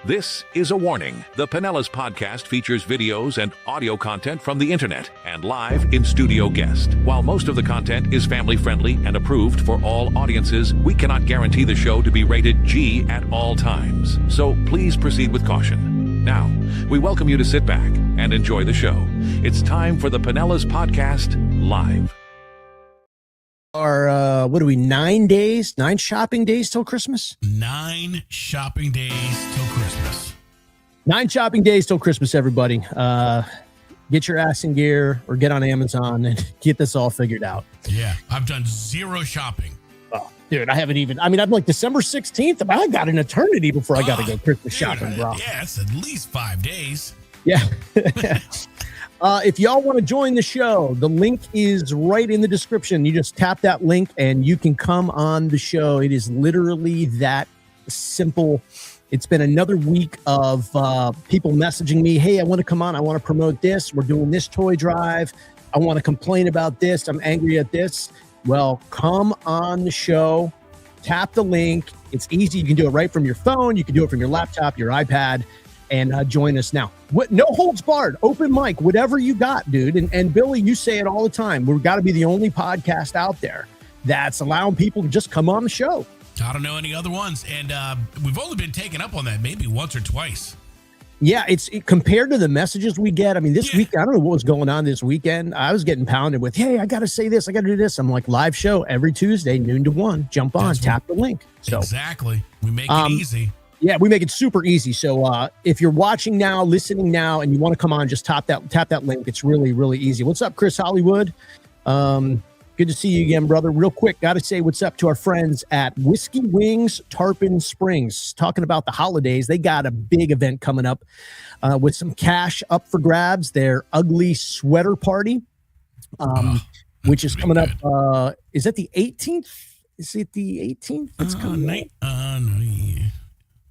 This is a warning. The Pinellas Podcast features videos and audio content from the internet and live in-studio guest. While most of the content is family-friendly and approved for all audiences, we cannot guarantee the show to be rated G at all times. So please proceed with caution. Now, we welcome you to sit back and enjoy the show. It's time for the Pinellas Podcast Live. Our, 9 shopping days till Christmas? 9 shopping days till Christmas. 9 shopping days till Christmas, everybody. Get your ass in gear or get on Amazon and get this all figured out. Yeah, I've done 0 shopping. Oh, dude, I'm like December 16th. I got an eternity before I got to go Christmas shopping, bro. Yeah, it's at least 5 days. Yeah. If y'all want to join the show, the link is right in the description. You just tap that link and you can come on the show. It is literally that simple. It's been another week of people messaging me, hey, I want to come on. I want to promote this. We're doing this toy drive. I want to complain about this. I'm angry at this. Well, come on the show. Tap the link. It's easy. You can do it right from your phone. You can do it from your laptop, your iPad. And join us now. No holds barred, open mic, whatever you got, dude. And Billy, you say it all the time. We've got to be the only podcast out there that's allowing people to just come on the show. I don't know any other ones. And we've only been taken up on that maybe once or twice. Yeah, compared to the messages we get. I mean, this week, I don't know what was going on this weekend. I was getting pounded with, hey, I got to say this. I got to do this. I'm like, live show every Tuesday, noon to 1. Jump on, tap the link. So exactly. We make it easy. Yeah, we make it super easy. So if you're watching now, listening now, and you want to come on, just tap that link. It's really, really easy. What's up, Chris Hollywood? Good to see you again, brother. Real quick, got to say what's up to our friends at Whiskey Wings Tarpon Springs. Talking about the holidays, they got a big event coming up with some cash up for grabs. Their Ugly Sweater Party, which is coming up. Is that the 18th? Is it the 18th? It's coming up.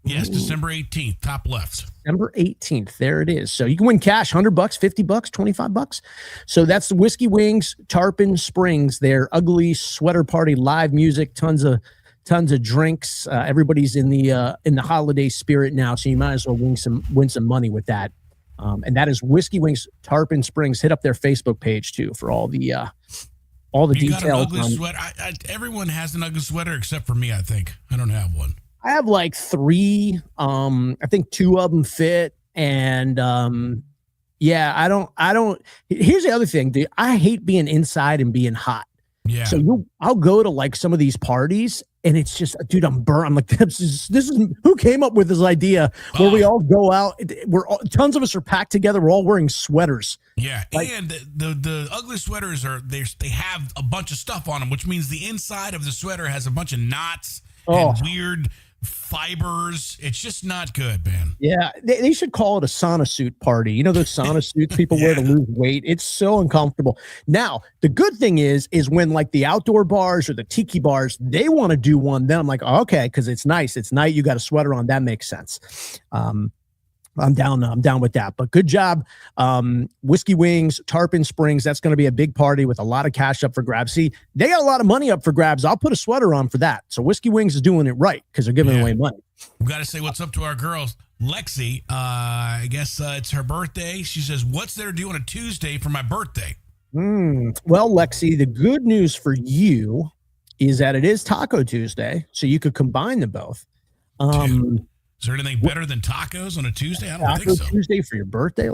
Yes, December 18th, top left. December 18th. There it is. So you can win cash, $100, $50, $25. So that's the Whiskey Wings Tarpon Springs, their Ugly Sweater Party, live music, tons of drinks. Everybody's in the holiday spirit now, so you might as well win some money with that. And that is Whiskey Wings Tarpon Springs. Hit up their Facebook page too for all the details. Got an ugly sweater. Everyone has an ugly sweater except for me, I think. I don't have one. I have like 3. I think 2 of them fit. And yeah, I don't. Here's the other thing, dude. I hate being inside and being hot. Yeah. So I'll go to like some of these parties and it's just, dude, I'm burnt. I'm like, this is who came up with this idea where we all go out. Tons of us are packed together. We're all wearing sweaters. Yeah. And the ugly sweaters they have a bunch of stuff on them, which means the inside of the sweater has a bunch of knots and weird fibers. It's just not good, man. Yeah, they should call it a sauna suit party. You know those sauna suits people wear to lose weight? It's so uncomfortable. Now, the good thing is when like the outdoor bars or the tiki bars, they want to do one, then I'm like, okay, because it's nice. It's night. You got a sweater on. That makes sense. I'm down with that. But good job. Whiskey Wings, Tarpon Springs. That's going to be a big party with a lot of cash up for grabs. See, they got a lot of money up for grabs. I'll put a sweater on for that. So Whiskey Wings is doing it right because they're giving away money. We got to say what's up to our girls. Lexi, I guess it's her birthday. She says, what's there to do on a Tuesday for my birthday? Well, Lexi, the good news for you is that it is Taco Tuesday. So you could combine them both. Is there anything better than tacos on a Tuesday? I don't think so. Taco Tuesday for your birthday?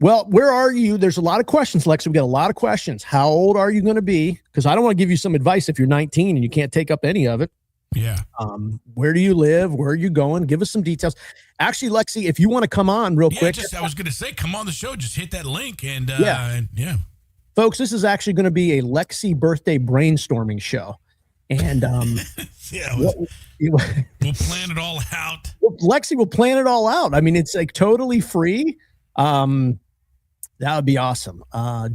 Well, where are you? There's a lot of questions, Lexi. We got a lot of questions. How old are you going to be? Because I don't want to give you some advice if you're 19 and you can't take up any of it. Yeah. Where do you live? Where are you going? Give us some details. Actually, Lexi, if you want to come on real quick. I was going to say, come on the show. Just hit that link. And Folks, this is actually going to be a Lexi birthday brainstorming show. And we'll plan it all out. Lexi will plan it all out. I mean, it's like totally free. That would be awesome.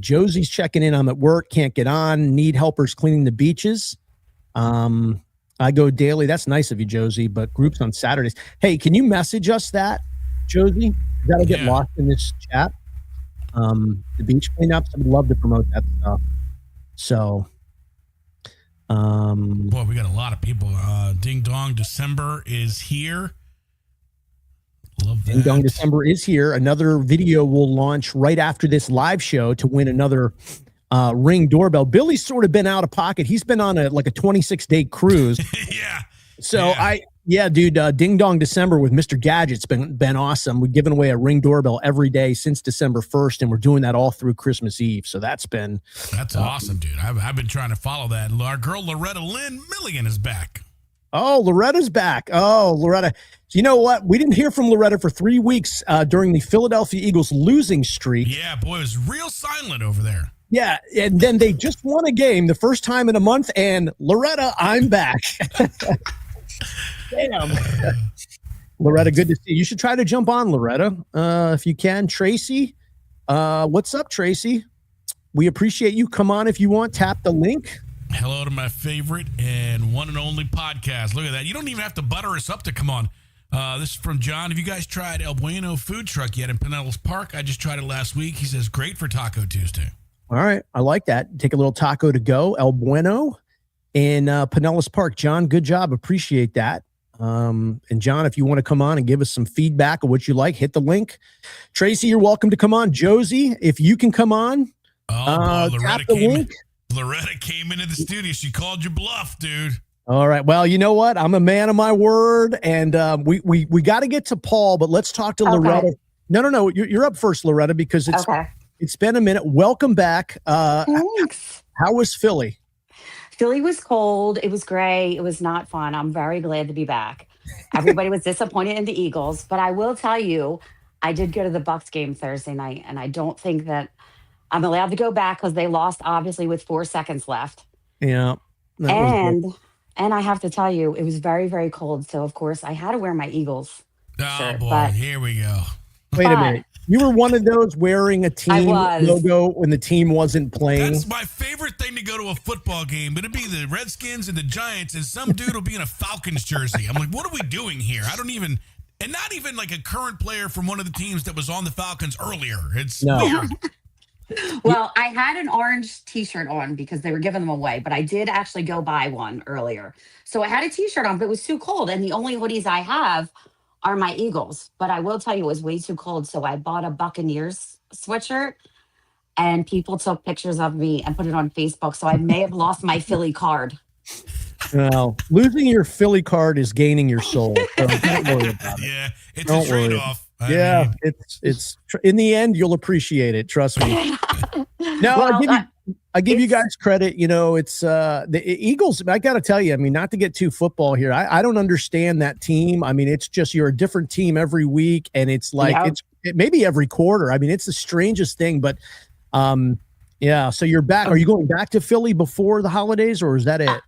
Josie's checking in. I'm at work, can't get on. Need helpers cleaning the beaches. I go daily. That's nice of you, Josie, but groups on Saturdays. Hey, can you message us that, Josie? That'll get lost in this chat. The beach cleanups, I would love to promote that stuff. So boy, we got a lot of people. Ding Dong December is here. Love that. Ding Dong December is here. Another video will launch right after this live show to win another Ring doorbell. Billy's sort of been out of pocket. He's been on a 26-day cruise. Yeah. So yeah. Dude, Ding Dong December with Mr. Gadget's been awesome. We've given away a Ring doorbell every day since December 1st, and we're doing that all through Christmas Eve. So that's awesome, dude. I've been trying to follow that. Our girl Loretta Lynn Milligan is back. Oh, Loretta's back. Oh, Loretta. So you know what? We didn't hear from Loretta for 3 weeks during the Philadelphia Eagles losing streak. Yeah, boy, it was real silent over there. Yeah, and then they just won a game the first time in a month, and Loretta, I'm back. Damn. Loretta, good to see you. You should try to jump on, Loretta, if you can. Tracy, what's up, Tracy? We appreciate you. Come on if you want. Tap the link. Hello to my favorite and one and only podcast. Look at that. You don't even have to butter us up to come on. This is from John. Have you guys tried El Bueno food truck yet in Pinellas Park? I just tried it last week. He says, great for Taco Tuesday. All right. I like that. Take a little taco to go. El Bueno in Pinellas Park. John, good job. Appreciate that. And John, if you want to come on and give us some feedback of what you like, hit the link. Tracy, you're welcome to come on. Josie, if you can come on, Loretta came into the studio. She called you bluff, dude. All right. Well, you know what? I'm a man of my word, and we got to get to Paul, but let's talk to Loretta. No. You're up first, Loretta, because it's been a minute. Welcome back. Thanks. How was Philly? Philly was cold. It was gray. It was not fun. I'm very glad to be back. Everybody was disappointed in the Eagles, but I will tell you, I did go to the Bucs game Thursday night, and I don't think that I'm allowed to go back because they lost, obviously, with 4 seconds left. Yeah. And I have to tell you, it was very, very cold. So, of course, I had to wear my Eagles shirt. Boy, here we go. Wait a minute. You were one of those wearing a team logo when the team wasn't playing. That's my favorite thing to go to a football game. It'll be the Redskins and the Giants, and some dude will be in a Falcons jersey. I'm like, what are we doing here? And not even like a current player from one of the teams that was on the Falcons earlier. It's weird. Well, I had an orange T-shirt on because they were giving them away, but I did actually go buy one earlier. So I had a T-shirt on, but it was too cold, and the only hoodies I have are my Eagles. But I will tell you, it was way too cold, so I bought a Buccaneers sweatshirt, and people took pictures of me and put it on Facebook, so I may have lost my Philly card. Well, losing your Philly card is gaining your soul. So don't worry about it. Yeah, it's a trade-off. It's in the end, you'll appreciate it. Trust me. No, I give you guys credit. You know, it's the Eagles. I got to tell you, I mean, not to get too football here. I don't understand that team. I mean, it's just you're a different team every week, and it's like it maybe every quarter. I mean, it's the strangest thing. But yeah. So you're back. Are you going back to Philly before the holidays, or is that it?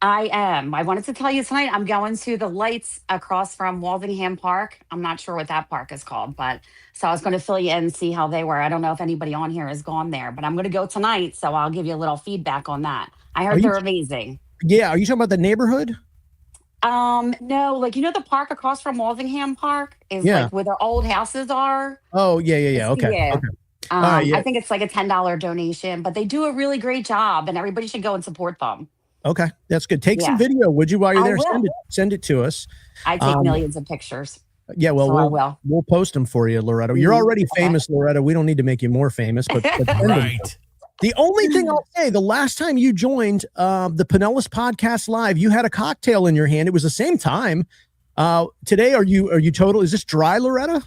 I am. I wanted to tell you tonight, I'm going to the lights across from Walsingham Park. I'm not sure what that park is called, but so I was going to fill you in and see how they were. I don't know if anybody on here has gone there, but I'm going to go tonight, so I'll give you a little feedback on that. I heard they're amazing. Yeah. Are you talking about the neighborhood? No, like, you know, the park across from Walsingham Park is like where their old houses are. Oh, yeah. Okay. Yeah. Okay. Right, I think it's like a $10 donation, but they do a really great job, and everybody should go and support them. Okay, that's good. Take some video, would you, while you're there? Send it to us. I take millions of pictures. Yeah, well, we'll post them for you, Loretta. You're already famous, Loretta. We don't need to make you more famous, but right. The only thing I'll say, the last time you joined the Pinellas Podcast Live, you had a cocktail in your hand. It was the same time. Today, are you total? Is this dry, Loretta?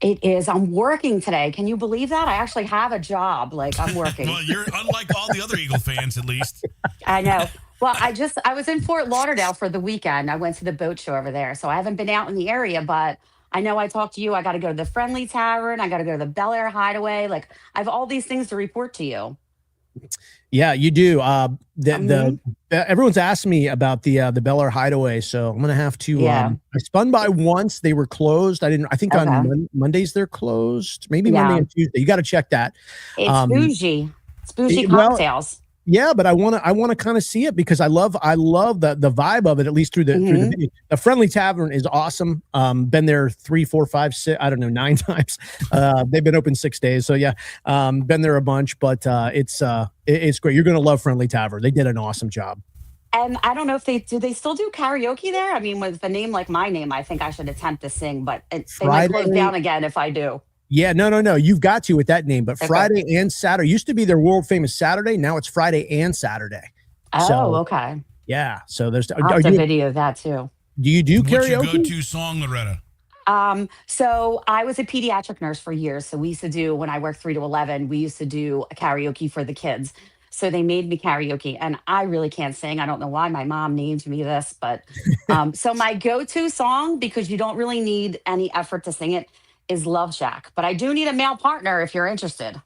It is. I'm working today. Can you believe that? I actually have a job. Like, I'm working. Well, you're unlike all the other Eagle fans, at least. I know. Well, I was in Fort Lauderdale for the weekend. I went to the boat show over there. So I haven't been out in the area, but I know I talked to you. I got to go to the Friendly Tavern. I got to go to the Bel Air Hideaway. Like, I have all these things to report to you. Yeah, you do. Everyone's asked me about the Bel Air Hideaway, so I'm gonna have to. I spun by once. They were closed. I think on Mondays they're closed. Maybe Monday and Tuesday. You got to check that. It's bougie. It's bougie cocktails. Yeah, but I want to kind of see it because I love the vibe of it, at least through the video. The Friendly Tavern is awesome. Been there 3, 4, 5, 6, I don't know, 9 times. They've been open 6 days, so yeah, been there a bunch. But it's great. You're gonna love Friendly Tavern. They did an awesome job. And I don't know if they still do karaoke there. I mean, with a name like my name, I think I should attempt to sing, but they might close down again if I do. Yeah, no. You've got to with that name. But Okay. Friday and Saturday used to be their world famous Saturday. Now it's Friday and Saturday. Oh, So, okay. yeah. So there's. I'll have to video that too. Do you do What's your karaoke? go-to song, Loretta? So I was a pediatric nurse for years. So we used to do, when I worked 3 to 11, we used to do a karaoke for the kids. So they made me karaoke, and I really can't sing. I don't know why my mom named me this, but so my go-to song, because you don't really need any effort to sing it, is Love Shack. But I do need a male partner if you're interested.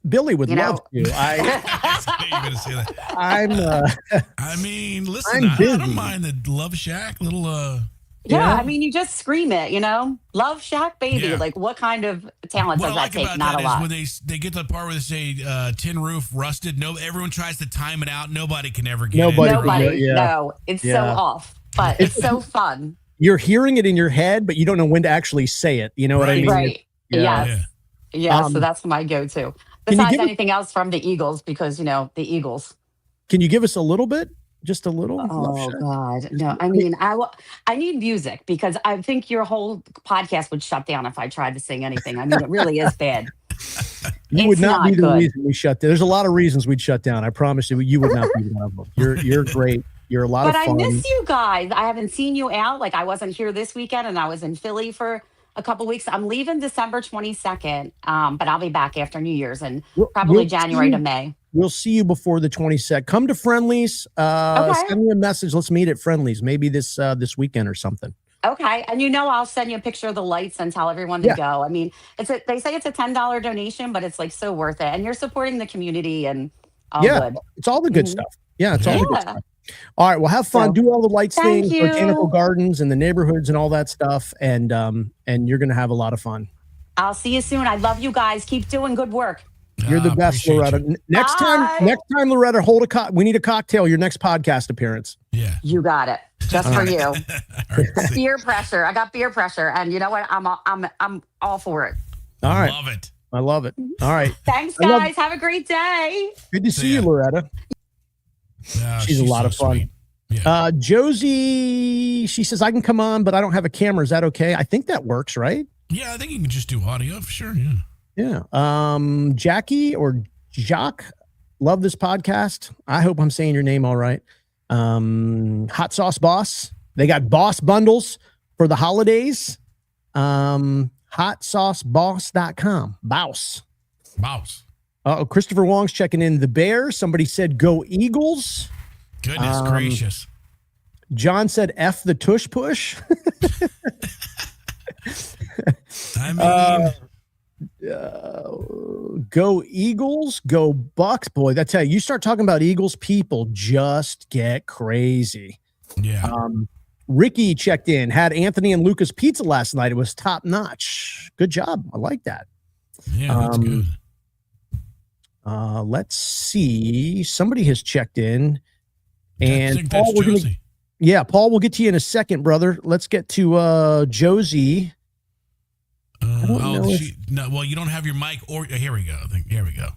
Billy would You know- love to. You're gonna say that. I'm. I mean, listen, I'm I busy. don't mind the Love Shack little. Yeah, Yeah. I mean, you just scream it, Love Shack Baby. Yeah. Like, what kind of talent What I does that like take? about Not that a is lot. when they get to the part where they say tin roof rusted. No, everyone tries to time it out. Nobody can ever get Nobody it. can right. do it. Yeah. No, it's so Yeah. off, but it's so fun. You're hearing it in your head, but you don't know when to actually say it. You know what I Right. mean? Right. Yeah. Yes. Yeah. Um, So that's my go-to. you Besides give us- anything else from the Eagles, because the Eagles. Can you give us a little bit? Just a little? Love Oh Shack? God, no! I mean, I need music because I think your whole podcast would shut down if I tried to sing anything. I mean, it really is bad. You would It's not not be the good. reason we shut down. There's a lot of reasons we'd shut down. I promise you would not be one of them. You're great. You're a lot But of I fun. miss you guys. I haven't seen you out. Like, I wasn't here this weekend, and I was in Philly for a couple weeks. I'm leaving December 22nd, but I'll be back after New Year's and probably We'll January see to you- May. We'll see you before the 22nd. Come to Friendlies. Okay. Send me a message. Let's meet at Friendlies. Maybe this weekend or something. Okay, and I'll send you a picture of the lights and tell everyone to Yeah. go. I mean, they say it's a $10 donation, but it's like so worth it, and you're supporting the community and all Yeah. good. It's all the good Mhm. stuff. Yeah, it's all the good Yeah. stuff. All right. Well, have fun. So, Do all the lights thank things, you. botanical gardens and the neighborhoods and all that stuff. And you're gonna have a lot of fun. I'll see you soon. I love you guys. Keep doing good work. You're the best, Appreciate Loretta. you. Next Bye. time, Loretta, we need a cocktail. Your next podcast appearance. Yeah. You got it. Just for you. All right, see. Peer pressure. I got peer pressure, and you know what? I'm all for it. All right. Love it. I love it. All right. Thanks, I love- guys. Have a great day. Good to See see you, ya. Loretta. She's a lot of fun. sweet. Yeah. Josie, she says, I can come on, but I don't have a camera. Is that okay? I think that works, right? Yeah, I think you can just do audio for sure. Yeah. Yeah. Jackie or Jacques, love this podcast. I hope I'm saying your name all right. Hot Sauce Boss. They got boss bundles for the holidays. Hotsauceboss.com. Boss. Mouse. Christopher Wong's checking in. The Bears. Somebody said go Eagles. Goodness gracious. John said F the tush push. I mean, Go Eagles, go Bucks, boy. That's how you start talking about Eagles, people just get crazy. yeah. Ricky checked in, had Anthony and Lucas pizza last night. It was top notch. Good job. I like that. Yeah, that's good. Let's see. Somebody has checked in. I And think that's Paul, we're gonna, Josie. Paul, we'll get to you in a second, brother. Let's get to Josie. don't know if- No, well, you don't have your mic or here we go. Here we go.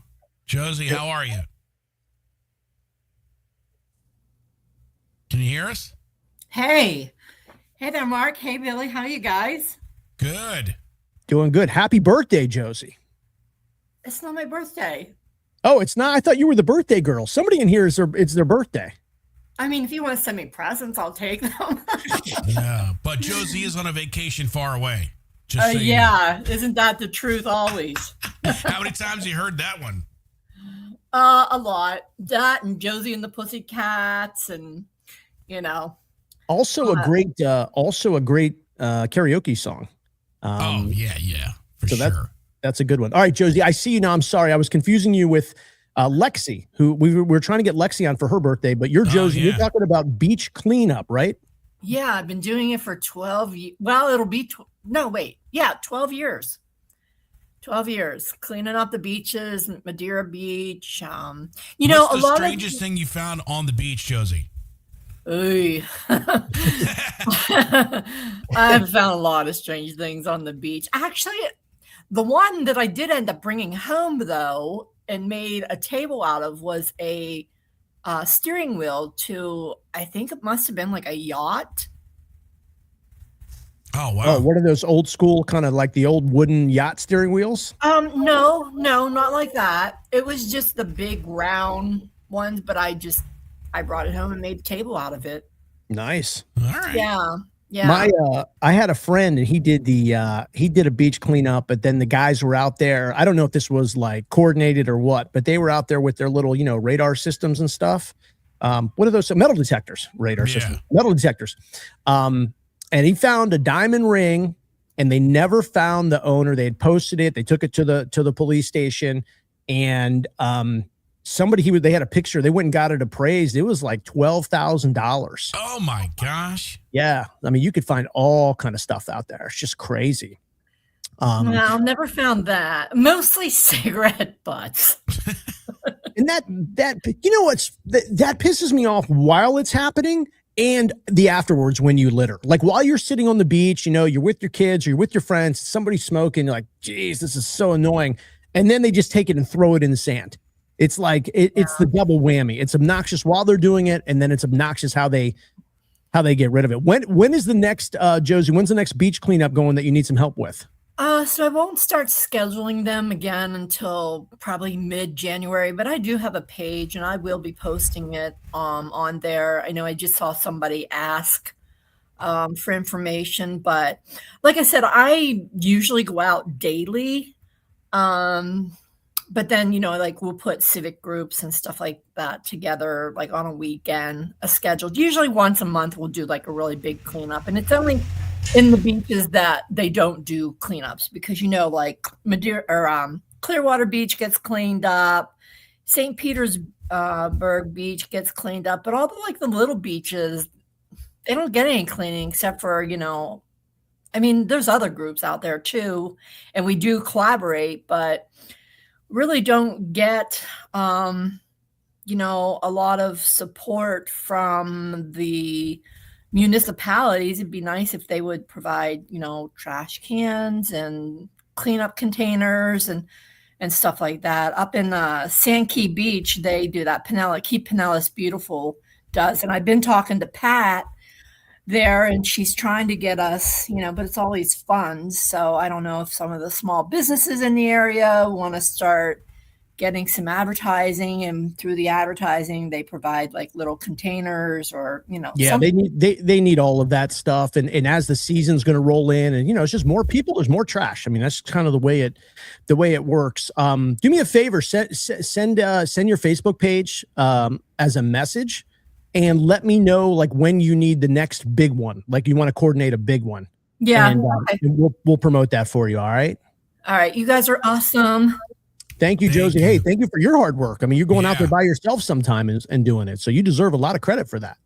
Josie, how are you? Can you hear us? Hey there, Mark. Hey, Billy. How you guys? Good. Doing good. Happy birthday, Josie. It's not my birthday. Oh, it's not. I thought you were the birthday girl. Somebody in here it's their birthday. I mean, if you want to send me presents, I'll take them. Yeah, but Josie is on a vacation far away. Just so you know. Yeah, isn't that the truth always? How many times have you heard that one? A lot. That and Josie and the Pussycats, and Also a great karaoke song. Oh yeah, for so sure. That's a good one. All right, Josie, I see you now. I'm sorry. I was confusing you with Lexi, who we were trying to get Lexi on for her birthday, but you're Josie. yeah. You're talking about beach cleanup, right? Yeah, I've been doing it for 12 years. Well, it'll be 12 years. 12 years cleaning up the beaches, Madeira Beach. What's a the lot strangest thing you found on the beach, Josie? I've found a lot of strange things on the beach. Actually, the one that I did end up bringing home, though, and made a table out of was a steering wheel to, I think it must have been like a yacht. Oh, wow. Oh, what are those old school kind of like the old wooden yacht steering wheels? No, not like that. It was just the big round ones, but I brought it home and made a table out of it. Nice. All right. Yeah. Yeah. I had a friend and he did a beach cleanup, but then the guys were out there. I don't know if this was like coordinated or what, but they were out there with their little, radar systems and stuff. What are those? Metal detectors, radar systems, metal detectors. And he found a diamond ring and they never found the owner. They had posted it. They took it to the police station and, they had a picture. They went and got it appraised. It was like $12,000. Oh my gosh. Yeah. I mean, you could find all kind of stuff out there. It's just crazy. No, never found that. Mostly cigarette butts. And that pisses me off while it's happening and the afterwards when you litter. Like while you're sitting on the beach, you're with your kids or you're with your friends, somebody's smoking, you're like, geez, this is so annoying. And then they just take it and throw it in the sand. It's like it's the double whammy. It's obnoxious while they're doing it, and then it's obnoxious how they get rid of it. When is the next Josie? When's the next beach cleanup going that you need some help with? So I won't start scheduling them again until probably mid-January, but I do have a page and I will be posting it on there. I know I just saw somebody ask for information, but like I said, I usually go out daily. But then, like we'll put civic groups and stuff like that together, like on a weekend, a scheduled. Usually once a month, we'll do like a really big cleanup. And it's only in the beaches that they don't do cleanups because, like Madeira or Clearwater Beach gets cleaned up. St. Petersburg Beach gets cleaned up. But all the little beaches, they don't get any cleaning except for, I mean, there's other groups out there too. And we do collaborate, but really don't get, a lot of support from the municipalities. It'd be nice if they would provide, trash cans and cleanup containers and stuff like that. Up in Sand Key Beach, they do that. Keep Pinellas Beautiful does. And I've been talking to Pat there and she's trying to get us, but it's always funds. So I don't know if some of the small businesses in the area want to start getting some advertising, and through the advertising they provide like little containers or they need all of that stuff, and as the season's going to roll in and it's just more people, there's more trash. I mean, that's kind of the way it works. Do me a favor, send your Facebook page as a message and let me know like when you need the next big one, like you want to coordinate a big one. And we'll promote that for you. All right, you guys are awesome. Thank you, Josie. Hey, thank you for your hard work. I mean, you're going out there by yourself sometime and doing it. So you deserve a lot of credit for that.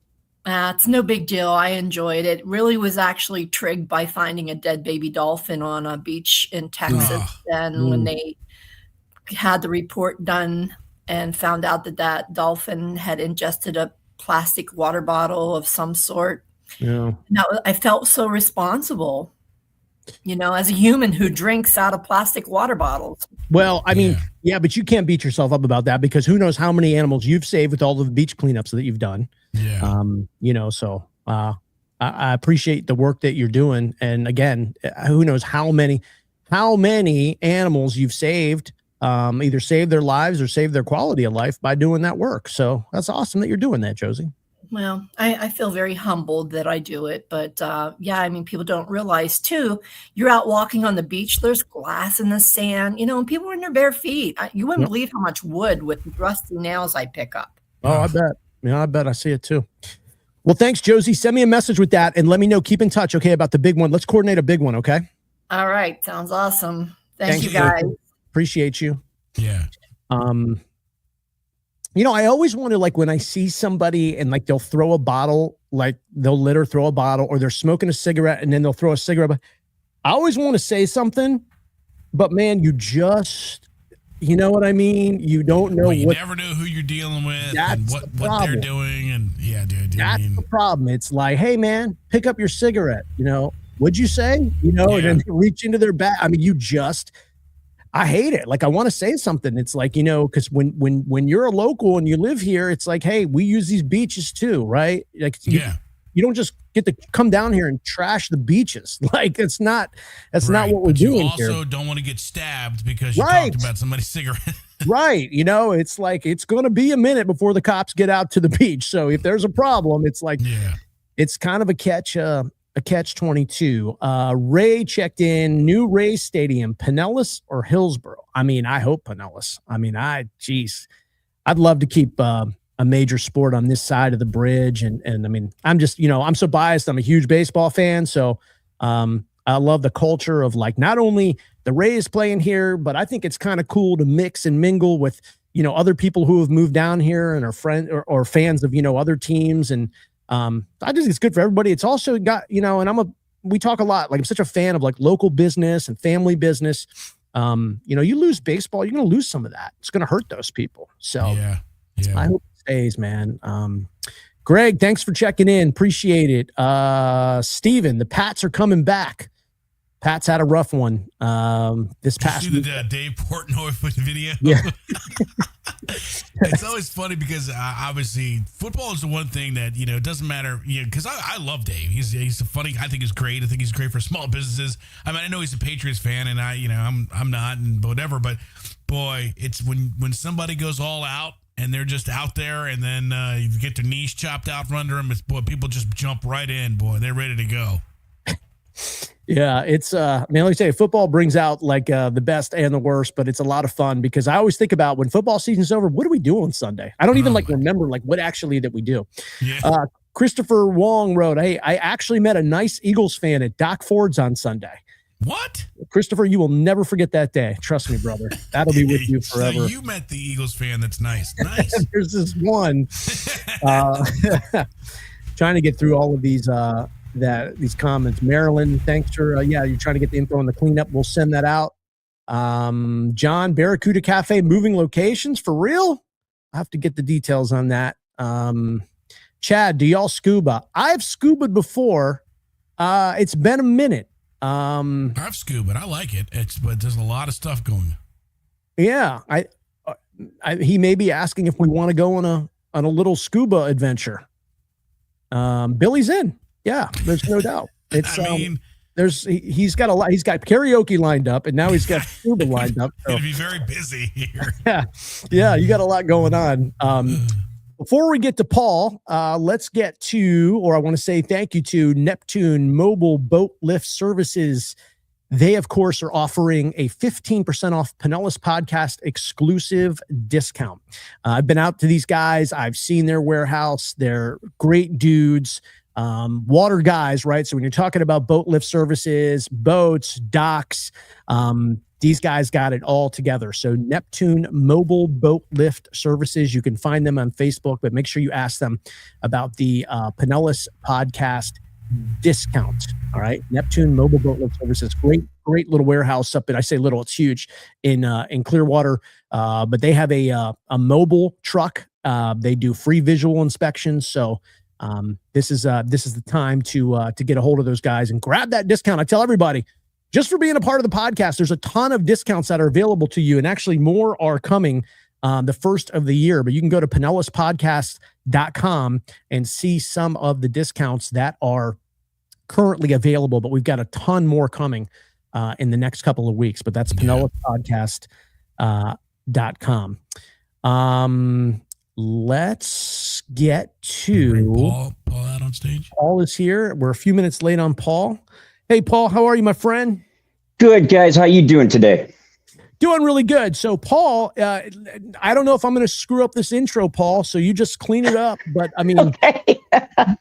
It's no big deal. I enjoyed it. It really was actually triggered by finding a dead baby dolphin on a beach in Texas. And when they had the report done and found out that dolphin had ingested a plastic water bottle of some sort, now I felt so responsible. As a human who drinks out of plastic water bottles. Well, I mean, but you can't beat yourself up about that because who knows how many animals you've saved with all of the beach cleanups that you've done. Yeah. So I appreciate the work that you're doing. And again, who knows how many animals you've saved, either saved their lives or saved their quality of life by doing that work. So that's awesome that you're doing that, Josie. Well, I feel very humbled that I do it. But I mean, people don't realize too, you're out walking on the beach, there's glass in the sand, and people are in their bare feet. You wouldn't believe how much wood with rusty nails I pick up. Oh, I bet. I bet I see it too. Well, thanks, Josie. Send me a message with that and let me know. Keep in touch, okay, about the big one. Let's coordinate a big one, okay? All right. Sounds awesome. Thanks you, guys. Appreciate you. Yeah. I always wonder, like, when I see somebody and like they'll throw a bottle, like they'll litter, throw a bottle, or they're smoking a cigarette and then they'll throw a cigarette. I always want to say something, but man, you know what I mean? You don't know you never know who you're dealing with and what they're doing. And dude. That's the problem. It's like, hey man, pick up your cigarette. What'd you say? And then reach into their bag. I mean, I hate it. Like, I want to say something. It's like, because when you're a local and you live here, it's like, hey, we use these beaches too, right? Like, you don't just get to come down here and trash the beaches. Like, that's not what we're doing here. You also don't want to get stabbed because you talked about somebody's cigarette. Right. It's like, it's going to be a minute before the cops get out to the beach. So if there's a problem, it's like, it's kind of a catch-22. Ray checked in, new Rays Stadium, Pinellas or Hillsborough? I mean, I hope Pinellas. I mean, I'd love to keep a major sport on this side of the bridge. And I mean, I'm just, I'm so biased. I'm a huge baseball fan. So I love the culture of, like, not only the Rays playing here, but I think it's kind of cool to mix and mingle with, other people who have moved down here and are friends or fans of, other teams. And I just think it's good for everybody. It's also got, and we talk a lot, like, I'm such a fan of, like, local business and family business. You lose baseball, you're going to lose some of that. It's going to hurt those people. So I hope it stays, man. Greg, thanks for checking in. Appreciate it. Steven, the Pats are coming back. Pat's had a rough one. This past week. Did you see the Dave Portnoy video? Yeah. It's always funny because obviously football is the one thing that, it doesn't matter. Because I love Dave. He's funny. I think he's great. I think he's great for small businesses. I mean, I know he's a Patriots fan, and I'm not, and whatever. But boy, it's when somebody goes all out and they're just out there, and then you get their knees chopped out from under them. People just jump right in. Boy, they're ready to go. Yeah, it's let me say, football brings out, like, the best and the worst, but it's a lot of fun because I always think about when football season's over, what do we do on Sunday? I don't even remember what actually that we do. Yeah. Christopher Wong wrote, hey, I actually met a nice Eagles fan at Doc Ford's on Sunday. What? Christopher, you will never forget that day. Trust me, brother. That'll be with you forever. So you met the Eagles fan that's nice. Nice. There's this one trying to get through all of these these comments. Marilyn, thanks for you're trying to get the info on the cleanup. We'll send that out. John, Barracuda Cafe moving locations for real? I have to get the details on that. Chad, do y'all scuba? I've scubaed before. It's been a minute. I've scuba. I like it. But there's a lot of stuff going. Yeah, he may be asking if we want to go on a little scuba adventure. Billy's in. Yeah, there's no doubt. It's he's got karaoke lined up, and now he's got scuba lined up. So. It'll be very busy here. Yeah, you got a lot going on. Before we get to Paul, let's get to, or I want to say thank you to Neptune Mobile Boat Lift Services. They, of course, are offering a 15% off Pinellas Podcast exclusive discount. I've been out to these guys. I've seen their warehouse. They're great dudes. Water guys, right? So when you're talking about boat lift services, boats, docks, these guys got it all together. So Neptune Mobile Boat Lift Services, you can find them on Facebook, but make sure you ask them about the Pinellas Podcast discount. All right. Neptune Mobile Boat Lift Services, great little warehouse up in, I say little, it's huge in Clearwater. But they have a mobile truck. They do free visual inspections. So this is the time to get a hold of those guys and grab that discount. I tell everybody, just for being a part of the podcast, there's a ton of discounts that are available to you, and actually more are coming the first of the year. But you can go to PinellasPodcast.com and see some of the discounts that are currently available. But we've got a ton more coming in the next couple of weeks. But that's PinellasPodcast.com. Let's get to Paul out on stage. Paul is here. We're a few minutes late on Paul. Hey, Paul, how are you, my friend? Good, guys. How you doing today? Doing really good. So, Paul, I don't know if I'm going to screw up this intro, Paul, so you just clean it up. But, I mean, okay. I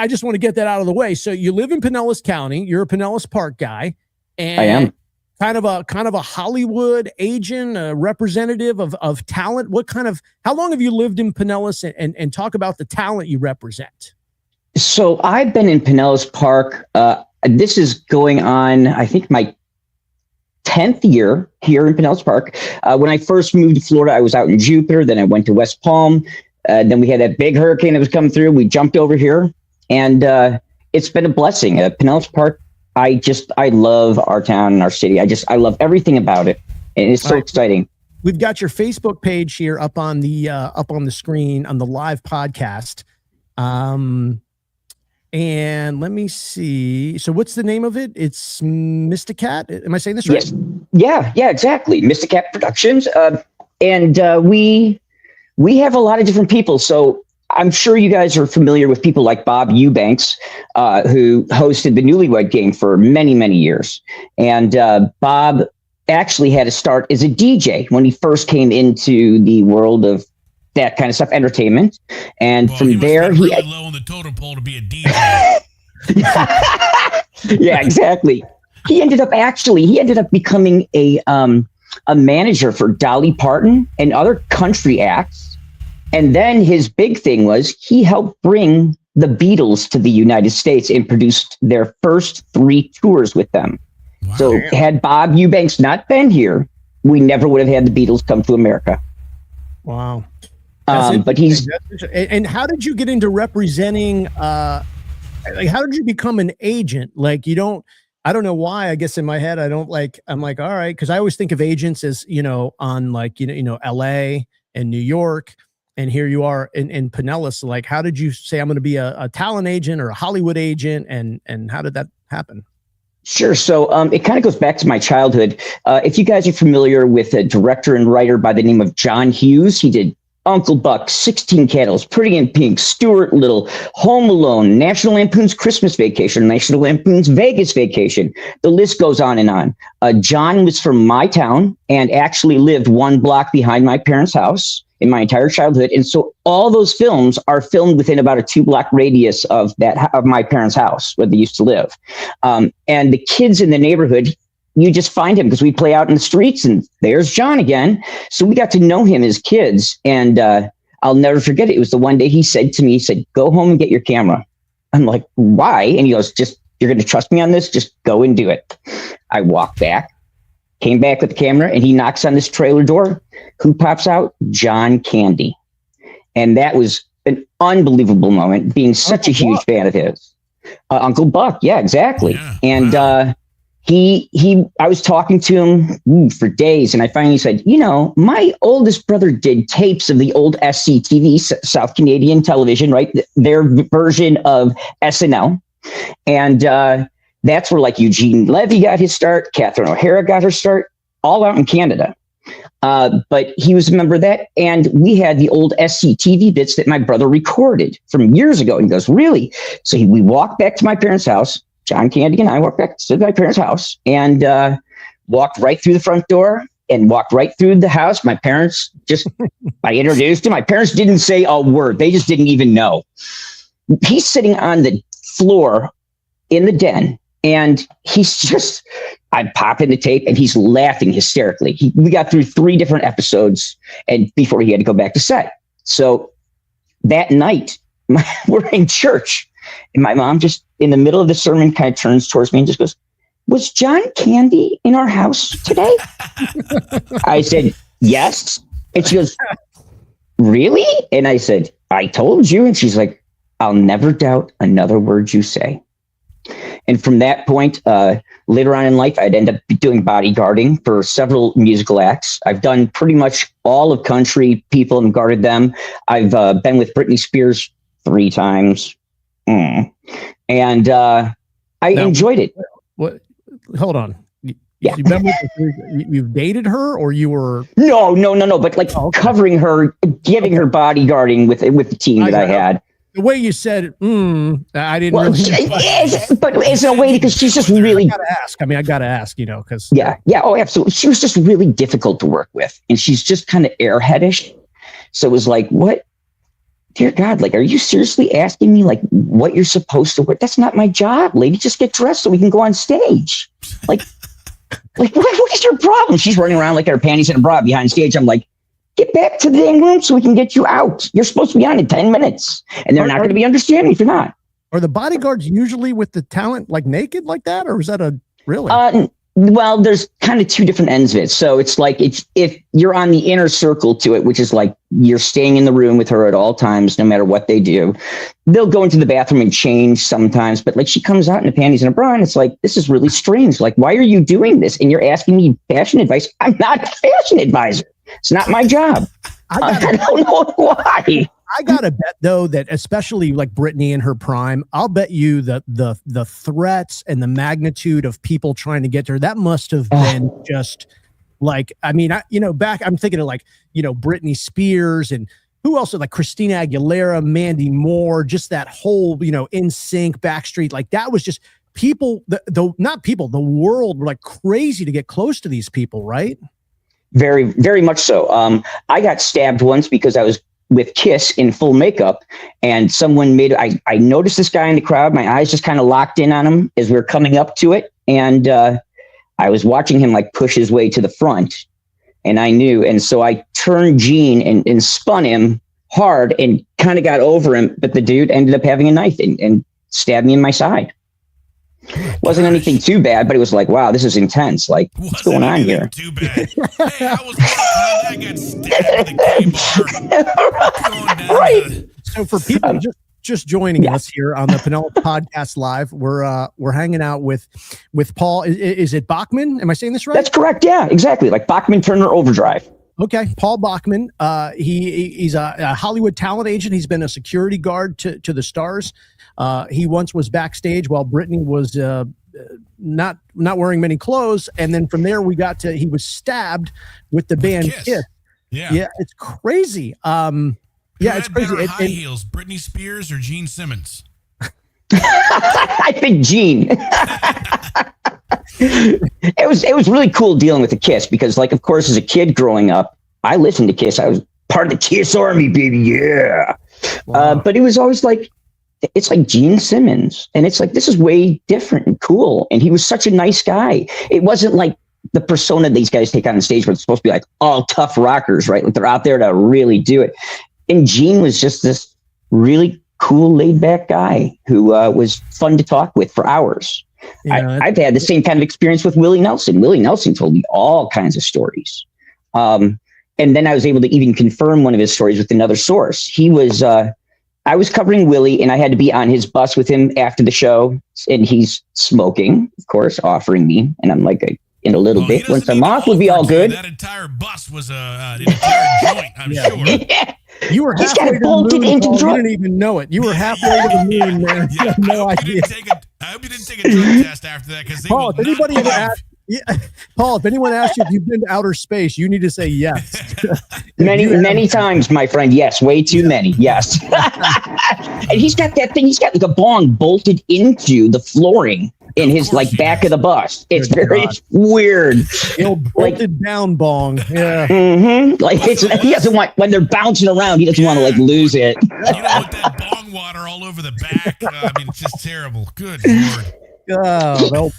just want to get that out of the way. So you live in Pinellas County. You're a Pinellas Park guy. And I am. Kind of a Hollywood agent, a representative of talent. How long have you lived in Pinellas, and talk about the talent you represent? So I've been in Pinellas Park. This is going on, I think, my 10th year here in Pinellas Park. When I first moved to Florida, I was out in Jupiter. Then I went to West Palm. Then we had that big hurricane that was coming through. We jumped over here, and it's been a blessing. Pinellas Park, I love our town and our city. I love everything about it. And it's so exciting. We've got your Facebook page here up on the screen on the live podcast. And let me see. So what's the name of it? It's Mysticat. Am I saying this right? Yes. Yeah, exactly. Mysticat Productions. And we have a lot of different people. So I'm sure you guys are familiar with people like Bob Eubanks, who hosted the Newlywed Game for many, many years. And Bob actually had to start as a DJ when he first came into the world of that kind of stuff, entertainment. And from there, he really low on the totem pole to be a DJ. Yeah, exactly. He ended up becoming a manager for Dolly Parton and other country acts. And then his big thing was he helped bring the Beatles to the United States and produced their first 3 tours with them. Wow. So had Bob Eubanks not been here, we never would have had the Beatles come to America. Wow. But he's... And how did you get into representing, like, how did you become an agent? Like, I don't know why, I guess in my head, I'm like, all right. Cause I always think of agents as, on like, LA and New York. And here you are in Pinellas. Like, how did you say I'm going to be a talent agent or a Hollywood agent? And how did that happen? Sure. So it kind of goes back to my childhood. If you guys are familiar with a director and writer by the name of John Hughes, he did Uncle Buck, 16 Candles, Pretty in Pink, Stuart Little, Home Alone, National Lampoon's Christmas Vacation, National Lampoon's Vegas Vacation. The list goes on and on. John was from my town and actually lived 1 block behind my parents' house in my entire childhood. And so all those films are filmed within about a 2-block radius of my parents' house where they used to live. And the kids in the neighborhood, you just find him because we play out in the streets and there's John again. So we got to know him as kids. And I'll never forget it. It was the one day he said to me, go home and get your camera. I'm like, why? And he goes, you're going to trust me on this? Just go and do it. I walked back, came back with the camera, and he knocks on this trailer door. Who pops out? John Candy. And that was an unbelievable moment, being such a huge fan of his. Uncle Buck. Yeah, exactly. Yeah. And I was talking to him for days, and I finally said, my oldest brother did tapes of the old SCTV, South Canadian Television, right? Their version of SNL. And that's where like Eugene Levy got his start. Catherine O'Hara got her start, all out in Canada. But he was a member of that. And we had the old SCTV bits that my brother recorded from years ago. And he goes, really? So we walked back to my parents' house. John Candy and I walked back to my parents' house and walked right through the front door and walked right through the house. My parents I introduced him. My parents didn't say a word. They just didn't even know. He's sitting on the floor in the den. And I'm popping the tape and he's laughing hysterically. We got through 3 different episodes and before he had to go back to set. So that night we're in church and my mom just in the middle of the sermon kind of turns towards me and just goes, was John Candy in our house today? I said, yes. And she goes, really? And I said, I told you. And she's like, I'll never doubt another word you say. And from that point, later on in life, I'd end up doing bodyguarding for several musical acts. I've done pretty much all of country people and guarded them. I've been with Britney Spears 3 times. And I enjoyed it. What? Hold on. Yeah. You've dated her or you were? No. But like covering her, giving her bodyguarding with the team that I had. The way you said, I didn't really. But it's no way because she's just really. I gotta ask, because. Yeah. Oh, absolutely. She was just really difficult to work with, and she's just kind of airheadish. So it was like, what? Dear God, like, are you seriously asking me like what you're supposed to wear? That's not my job, lady. Just get dressed so we can go on stage. Like what is your problem? She's running around like her panties in a bra behind stage. I'm like, get back to the dang room so we can get you out. You're supposed to be on in 10 minutes. And they're not going to be understanding if you're not. Are the bodyguards usually with the talent like naked like that? Or is that really? Well, there's kind of two different ends of it. So it's like if you're on the inner circle to it, which is like you're staying in the room with her at all times, no matter what they do. They'll go into the bathroom and change sometimes, but like she comes out in the panties and a bra, and it's like, this is really strange. Like, why are you doing this? And you're asking me fashion advice. I'm not a fashion advisor. It's not my job. I don't know why. I gotta bet though that especially like Britney in her prime, I'll bet you that the threats and the magnitude of people trying to get to her, that must have been just like, I mean, back I'm thinking of like, Britney Spears and who else, like Christina Aguilera, Mandy Moore, just that whole, NSYNC, Backstreet, like that was just people, the world were like crazy to get close to these people, right? Very, very much so. I got stabbed once because I was with Kiss in full makeup, and someone I noticed this guy in the crowd. My eyes just kind of locked in on him as we were coming up to it. And I was watching him like push his way to the front, and I knew. And so I turned Gene and spun him hard and kind of got over him. But the dude ended up having a knife and stabbed me in my side. Wasn't anything too bad, but it was like, wow, this is intense. Like, what's going on here? Too bad. Hey, I was wondering how that got stabbed with a K-bar. Right. So for people just joining us here on the Penelope Podcast Live, we're hanging out with Paul. Is it Bachman? Am I saying this right? That's correct. Yeah, exactly. Like Bachman Turner Overdrive. Okay, Paul Bachman. He's a Hollywood talent agent. He's been a security guard to the stars. He once was backstage while Britney was not wearing many clothes, and then from there he was stabbed with the band Kiss. Yeah, it's crazy. It's crazy. High heels, Britney Spears or Gene Simmons? I think Gene. It was really cool dealing with the Kiss because, like, of course, as a kid growing up, I listened to Kiss. I was part of the Kiss Army, baby. Yeah. Wow. But it was always like, it's like Gene Simmons. And it's like, this is way different and cool. And he was such a nice guy. It wasn't like the persona these guys take on stage where it's supposed to be like all tough rockers, right? Like they're out there to really do it. And Gene was just this really cool, laid back guy who was fun to talk with for hours. Yeah, I've had the same kind of experience with Willie Nelson. Willie Nelson told me all kinds of stories. And then I was able to even confirm one of his stories with another source. He was, I was covering Willie and I had to be on his bus with him after the show. And he's smoking, of course, offering me. And I'm like, in a little bit, once I'm off, we'll be all good. That entire bus was an entire joint, I'm sure. Yeah. You were halfway to the moon, Paul. You didn't even know it. You were halfway to the moon, man. You had no idea. I hope you didn't take a drug test after that, because Paul, if anybody ever asked, Paul, if anyone asks you if you've been to outer space, you need to say yes. many times, my friend. Yes, way too many. Yes. And he's got that thing. He's got like a bong bolted into the flooring in his like back of the bus. It's very weird. Bolted down bong. Yeah. Mm-hmm. Like he doesn't want, when they're bouncing around, he doesn't want to like lose it. You know, with that bong water all over the back. I mean, it's just terrible. Good Lord. Oh,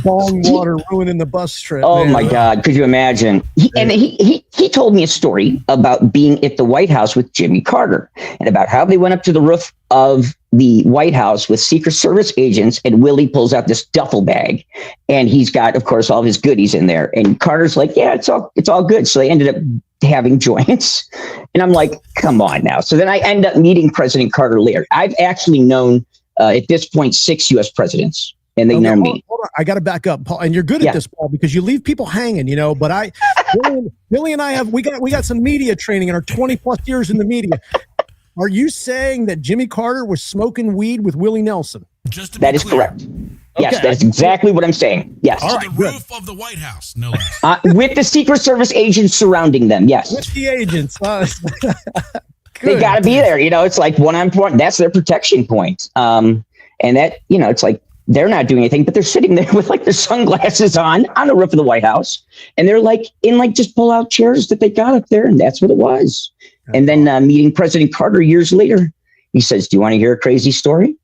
bong water ruining the bus trip. Oh my God. Could you imagine? He told me a story about being at the White House with Jimmy Carter and about how they went up to the roof of the White House with Secret Service agents, and Willie pulls out this duffel bag and he's got, of course, all his goodies in there. And Carter's like, yeah, it's all good. So they ended up having joints. And I'm like, come on now. So then I end up meeting President Carter later. I've actually known at this point 6 U.S. presidents. And they know me. Hold on. I got to back up, Paul. And you're good at this, Paul, because you leave people hanging, But Billy and I we got some media training in our 20 plus years in the media. Are you saying that Jimmy Carter was smoking weed with Willie Nelson? That is correct. Okay. Yes, that's exactly what I'm saying. Yes. On the roof of the White House, no less. With the Secret Service agents surrounding them. Yes. With the agents. They got to be there. It's like one on point. That's their protection point. And that, it's like, they're not doing anything, but they're sitting there with like their sunglasses on the roof of the White House. And they're like in like just pull out chairs that they got up there. And that's what it was. And then meeting President Carter years later, he says, do you want to hear a crazy story?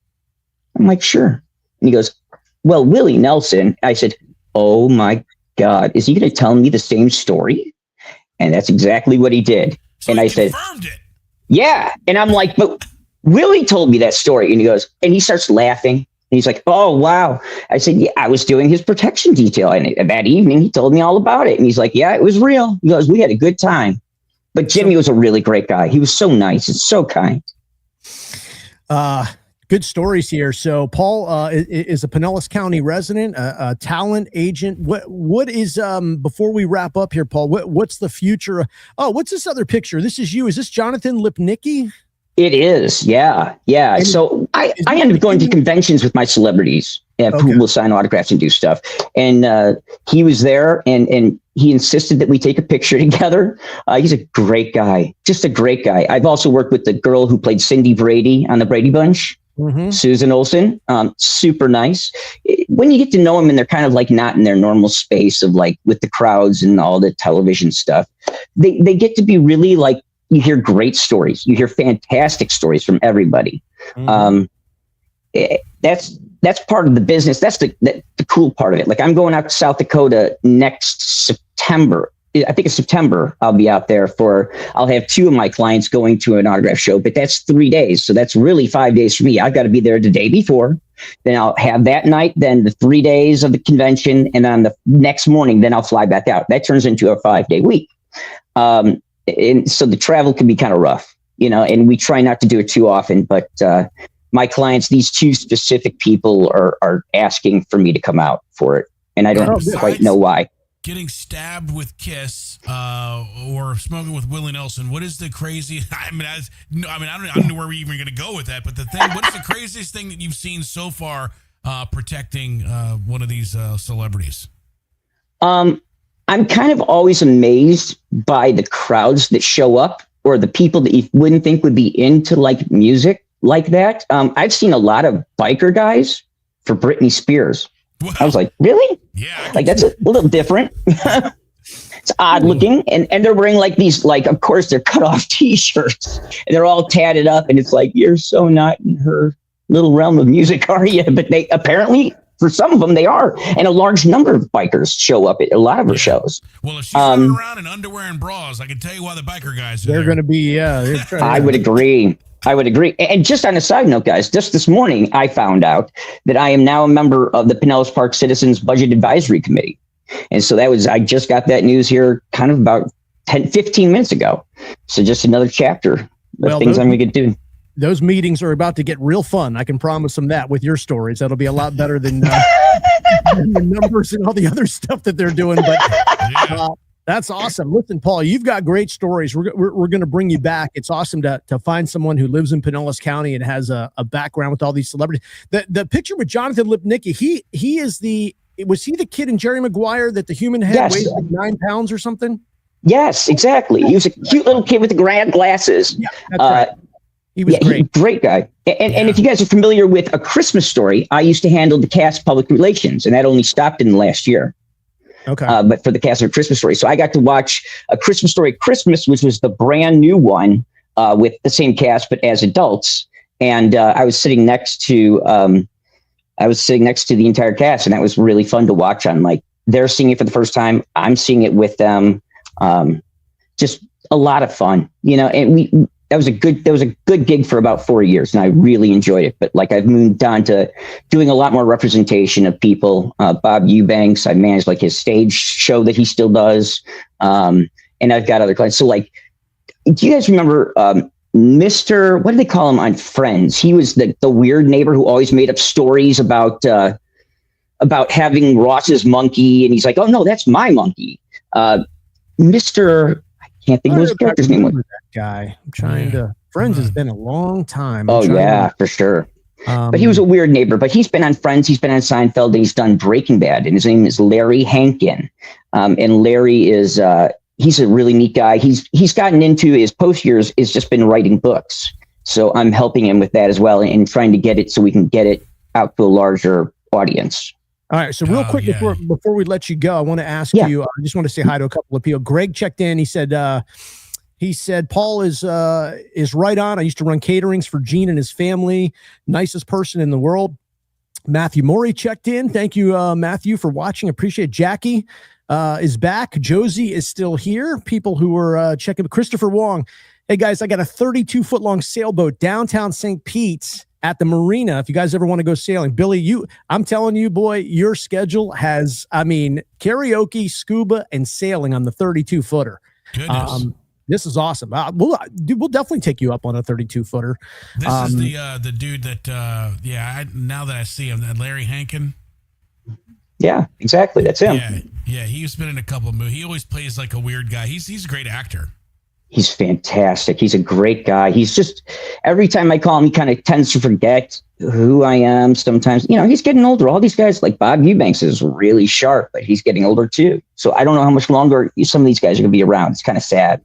I'm like, sure. And he goes, well, Willie Nelson. I said, oh my God, is he going to tell me the same story? And that's exactly what he did. So and I said, it. Yeah. And I'm like, but Willie told me that story. And he goes, and he starts laughing. he's like, oh, wow. I said, yeah, I was doing his protection detail. And that evening, he told me all about it. And he's like, yeah, it was real. He goes, we had a good time. But Jimmy was a really great guy. He was so nice and so kind. Good stories here. So Paul is a Pinellas County resident, a talent agent. What is, before we wrap up here, Paul, what's the future? Oh, what's this other picture? This is you. Is this Jonathan Lipnicki? It is. Yeah. Yeah. And so I end up going to conventions with my celebrities who will sign autographs and do stuff. And he was there and he insisted that we take a picture together. He's a great guy, just a great guy. I've also worked with the girl who played Cindy Brady on the Brady Bunch, Susan Olsen. Super nice. When you get to know them and they're kind of like not in their normal space of like with the crowds and all the television stuff, they get to be really like, you hear great stories. You hear fantastic stories from everybody. That's part of the business. That's the cool part of it. Like I'm going out to South Dakota next September. I think it's September. I'll be out there I'll have 2 of my clients going to an autograph show, but that's 3 days. So that's really 5 days for me. I've got to be there the day before. Then I'll have that night, then the 3 days of the convention. And on the next morning, then I'll fly back out. That turns into a 5-day week. And so the travel can be kind of rough, and we try not to do it too often, but my clients, these 2 specific people are asking for me to come out for it. And I don't quite know why. Getting stabbed with Kiss or smoking with Willie Nelson. What is the crazy? I don't know where we're even going to go with that. But what is the craziest thing that you've seen so far protecting one of these celebrities? I'm kind of always amazed by the crowds that show up or the people that you wouldn't think would be into like music like that. I've seen a lot of biker guys for Britney Spears. Wow. I was like, really? Yeah. Like that's a little different. It's odd looking. And they're wearing like these, like, of course they're cut off t-shirts and they're all tatted up. And it's like, you're so not in her little realm of music, are you? But they apparently, for some of them, they are. And a large number of bikers show up at a lot of her shows. Well, if she's running around in underwear and bras, I can tell you why the biker guys are going to be, I would agree. And just on a side note, guys, just this morning, I found out that I am now a member of the Pinellas Park Citizens Budget Advisory Committee. And so I just got that news here kind of about 15 minutes ago. So just another chapter of things I'm going to get doing. Those meetings are about to get real fun. I can promise them that with your stories. That'll be a lot better than the numbers and all the other stuff that they're doing. But that's awesome. Listen, Paul, you've got great stories. We're going to bring you back. It's awesome to find someone who lives in Pinellas County and has a background with all these celebrities. The picture with Jonathan Lipnicki, was he the kid in Jerry Maguire that the human head weighs like 9 pounds or something? Yes, exactly. He was a cute little kid with the grand glasses. Yeah, that's right. He was great guy. And if you guys are familiar with A Christmas Story, I used to handle the cast public relations, and that only stopped in the last year. Okay. But for the cast of A Christmas Story. So I got to watch A Christmas Story Christmas, which was the brand new one with the same cast, but as adults. And I was sitting next to the entire cast, and that was really fun to watch on. Like, they're seeing it for the first time. I'm seeing it with them. Just a lot of fun, and that was a good gig for about 4 years, and I really enjoyed it. But like, I've moved on to doing a lot more representation of people. Bob Eubanks, I managed like his stage show that he still does. And I've got other clients. So like, do you guys remember Mr. What did they call him on Friends? He was the weird neighbor who always made up stories about having Ross's monkey. And he's like, oh no, that's my monkey. Mr. Can't think of his character's name. That guy. I'm trying to. Friends has been a long time. For sure. But he was a weird neighbor. But he's been on Friends. He's been on Seinfeld. And he's done Breaking Bad. And his name is Larry Hankin. And Larry is he's a really neat guy. He's gotten into his post years. Has just been writing books. So I'm helping him with that as well, and trying to get it so we can get it out to a larger audience. All right. So real quick, before we let you go, I want to ask you, I just want to say hi to a couple of people. Greg checked in. He said, Paul is right on. I used to run caterings for Gene and his family. Nicest person in the world. Matthew Morey checked in. Thank you, Matthew, for watching. Appreciate it. Jackie is back. Josie is still here. People who were checking. Christopher Wong. Hey guys, I got a 32-foot long sailboat downtown St. Pete's at the marina. If you guys ever want to go sailing, Billy, I'm telling you, boy, your schedule has, karaoke, scuba, and sailing on the 32 footer. Goodness. This is awesome. We'll definitely take you up on a 32 footer. This is the dude that, now that I see him, that Larry Hankin. Yeah, exactly. That's him. Yeah. He's been in a couple of movies. He always plays like a weird guy. He's a great actor. He's fantastic. He's a great guy. He's just, every time I call him, he kind of tends to forget who I am sometimes. He's getting older. All these guys, like Bob Eubanks, is really sharp, but he's getting older too. So I don't know how much longer some of these guys are going to be around. It's kind of sad.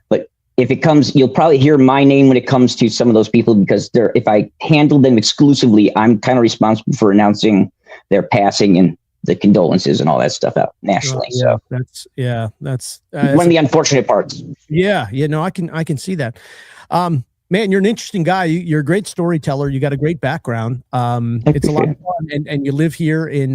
But if it comes, you'll probably hear my name when it comes to some of those people, because if I handle them exclusively, I'm kind of responsible for announcing their passing and the condolences and all that stuff out nationally. That's one of the unfortunate parts. Yeah. No, I can see that. Man, you're an interesting guy. You're a great storyteller. You got a great background. It's a lot of fun, and you live here in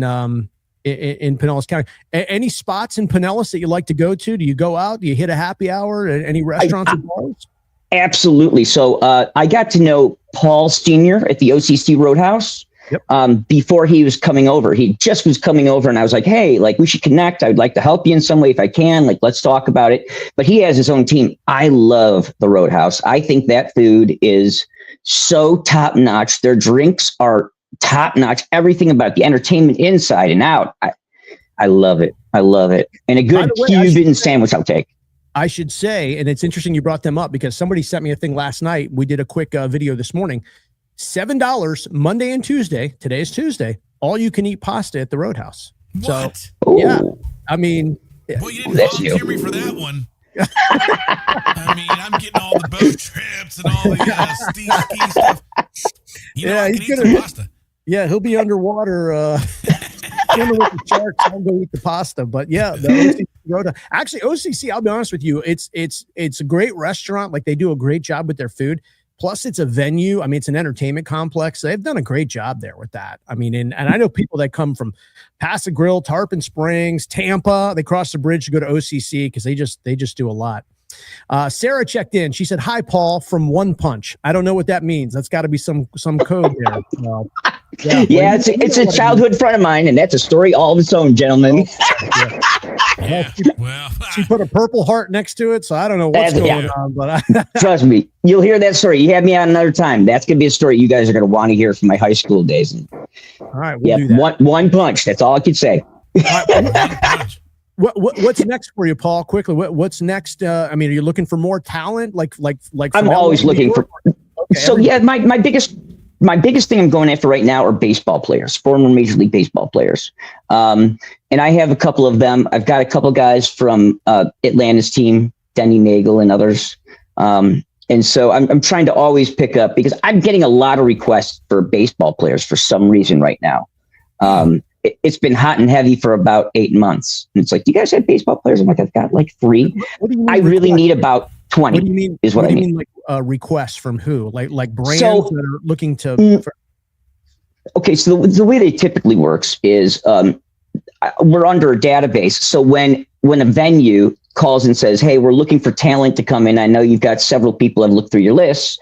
Pinellas County. Any spots in Pinellas that you like to go to? Do you go out? Do you hit a happy hour at any restaurants or bars? Absolutely. So I got to know Paul Senior at the OCC Roadhouse. Yep. Before he was coming over. He just was coming over, and I was like, hey, we should connect. I'd like to help you in some way if I can. Let's talk about it. But he has his own team. I love the Roadhouse. I think that food is so top notch. Their drinks are top notch. Everything about the entertainment inside and out. I love it. I love it. And a good Cuban sandwich I'll take. I should say, and it's interesting you brought them up, because somebody sent me a thing last night. We did a quick video this morning. $7 Monday and Tuesday. Today is Tuesday. All you can eat pasta at the Roadhouse. What? So, yeah. Well, you didn't volunteer me for that one. I'm getting all the boat trips and all the ski stuff. I can eat some pasta. Yeah, he'll be underwater. With the sharks, I'll go eat the pasta. But yeah, the OCC Roadhouse. Actually, OCC, I'll be honest with you, it's a great restaurant. They do a great job with their food. Plus, it's a venue. It's an entertainment complex. They've done a great job there with that. And I know people that come from Paso Grill, Tarpon Springs, Tampa. They cross the bridge to go to OCC because they just do a lot. Sarah checked in. She said, "Hi, Paul from One Punch." I don't know what that means. That's got to be some code there. It's a childhood friend of mine, and that's a story all of its own, gentlemen. She put a purple heart next to it, so I don't know what's going on. But trust me, you'll hear that story. You have me on another time. That's gonna be a story you guys are gonna want to hear from my high school days. All right, we'll do that. One punch. That's all I could say. What's next for you, Paul? Quickly, what's next? Are you looking for more talent? Like I'm always looking for. Okay, so my biggest thing I'm going after right now are baseball players, former Major League Baseball players. And I have a couple of them. I've got a couple guys from Atlanta's team, Denny Nagel and others. And so I'm trying to always pick up, because I'm getting a lot of requests for baseball players for some reason right now. It's been hot and heavy for about 8 months. And it's like, do you guys have baseball players? I'm like, I've got 3. What do you mean I really need about 20. What do you mean? Is what I mean. Requests from who? Like brands that are looking to. Okay, so the way they typically works is we're under a database. So when a venue calls and says, "Hey, we're looking for talent to come in. I know you've got several people I've looked through your lists.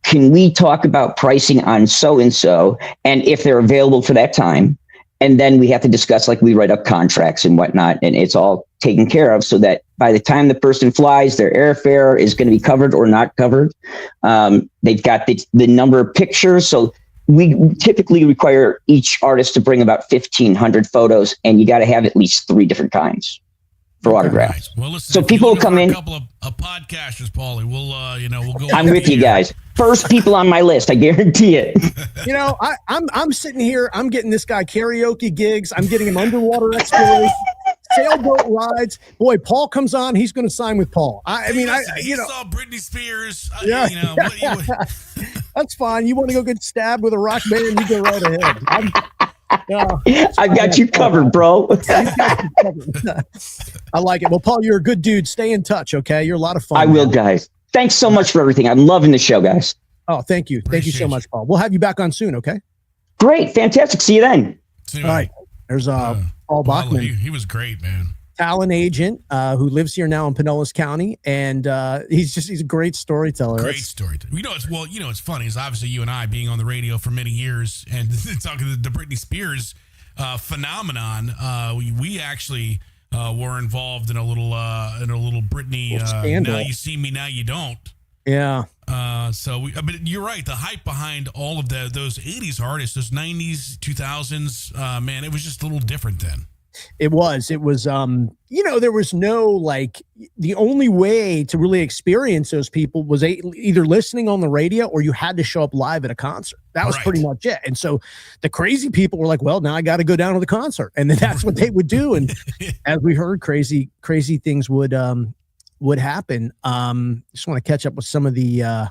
Can we talk about pricing on so and so, and if they're available for that time?" And then we have to discuss, we write up contracts and whatnot, and it's all taken care of so that by the time the person flies, their airfare is going to be covered or not covered. They've got the number of pictures. So we typically require each artist to bring about 1,500 photos, and you got to have at least 3 different kinds for autographs. Right. Well, listen, so people will come in. A couple of podcasters, Paulie. We'll go. I'm with you guys. First people on my list, I guarantee it. I'm sitting here. I'm getting this guy karaoke gigs. I'm getting him underwater exploration, sailboat rides. Boy, Paul comes on. He's going to sign with Paul. I saw Britney Spears. That's fine. You want to go get stabbed with a rock band? You go right ahead. I've got you covered, bro. I like it. Well, Paul, you're a good dude. Stay in touch, okay? You're a lot of fun. I will, guys. Thanks so much for everything. I'm loving the show, guys. Oh, thank you. Thank you so much, Paul. We'll have you back on soon, okay? Great. Fantastic. See you then. All right. There's Paul Bachman. He was great, man. talent agent who lives here now in Pinellas County, and he's a great storyteller. Great storyteller. It's funny is obviously you and I being on the radio for many years and talking to the Britney Spears phenomenon. We actually were involved in a little Britney. Now you see me, now you don't. Yeah. But you're right. The hype behind all of those 80s artists, those 90s, 2000s, man, it was just a little different then. It was, there was no, the only way to really experience those people was either listening on the radio or you had to show up live at a concert. That was pretty much it. And so the crazy people were like, well, now I got to go down to the concert. And then that's what they would do. And as we heard, crazy things would happen. Just want to catch up with some of the,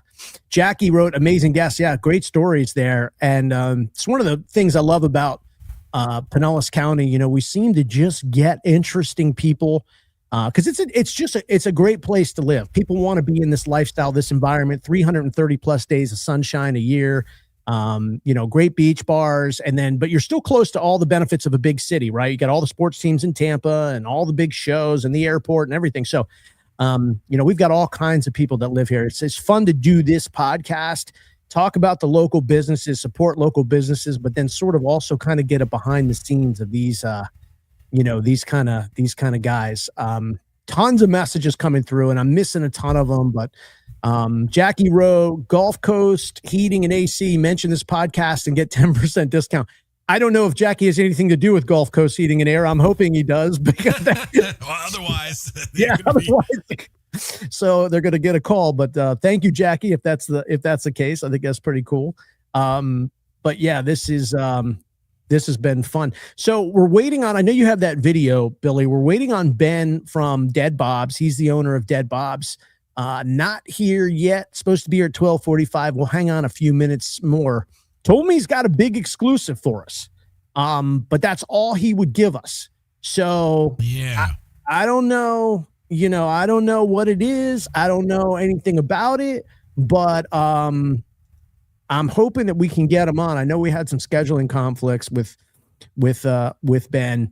Jackie wrote amazing guests. Yeah. Great stories there. And, it's one of the things I love about, Pinellas County. We seem to just get interesting people, because it's a great place to live. People want to be in this lifestyle, this environment, 330 plus days of sunshine a year, great beach bars. But you're still close to all the benefits of a big city, right? You got all the sports teams in Tampa and all the big shows and the airport and everything. So, we've got all kinds of people that live here. It's fun to do this podcast, talk about the local businesses, support local businesses, but then sort of also kind of get a behind the scenes of these, these kind of guys. Tons of messages coming through, and I'm missing a ton of them. But Jackie wrote, Gulf Coast Heating and AC, mention this podcast and get 10% discount. I don't know if Jackie has anything to do with Gulf Coast Heating and Air. I'm hoping he does, because otherwise, so they're going to get a call. But thank you, Jackie, if that's the case. I think that's pretty cool. But yeah, this has been fun. So we're waiting on, I know you have that video, Billy. We're waiting on Ben from Dead Bob's. He's the owner of Dead Bob's. Not here yet. Supposed to be here at 12:45. We'll hang on a few minutes more. Told me he's got a big exclusive for us. But that's all he would give us. So yeah, I don't know. I don't know what it is. I don't know anything about it, but I'm hoping that we can get him on. I know we had some scheduling conflicts with Ben.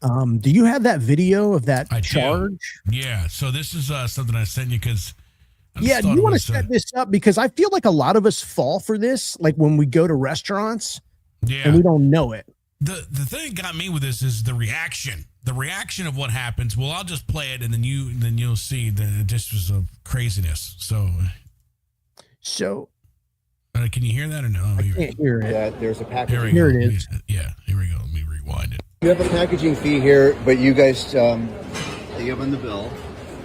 Do you have that video of that charge? Yeah. So this is something I sent you because. Do you want to set this up? Because I feel like a lot of us fall for this, like when we go to restaurants, and we don't know it. The thing that got me with this is the reaction of what happens. Well, I'll just play it, and then you'll see that it just was a craziness. So can you hear that or no? I can't hear it. There's a packaging. Here it is. Yeah, here we go. Let me rewind it. You have a packaging fee here, but you guys, you have on the bill,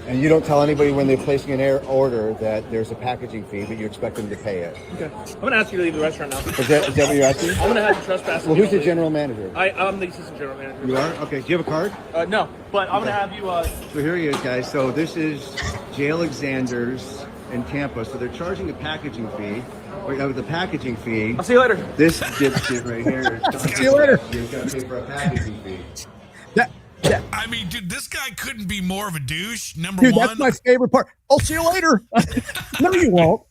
and you don't tell anybody when they're placing an order that there's a packaging fee, but you expect them to pay it. Okay. I'm going to ask you to leave the restaurant now. Is that what you're asking? I'm going to have you trespass. Well, who's the general manager? I'm the assistant general manager. You are? Okay. Do you have a card? No, but I'm going to have you... So here he is, guys. So this is J. Alexander's in Tampa. So they're charging a packaging fee. With the packaging fee. I'll see you later. This dipshit right here. See you later. You're going to pay for a packaging fee. I mean, dude, this guy couldn't be more of a douche. Number one. Dude, that's my favorite part. I'll see you later. No, you won't.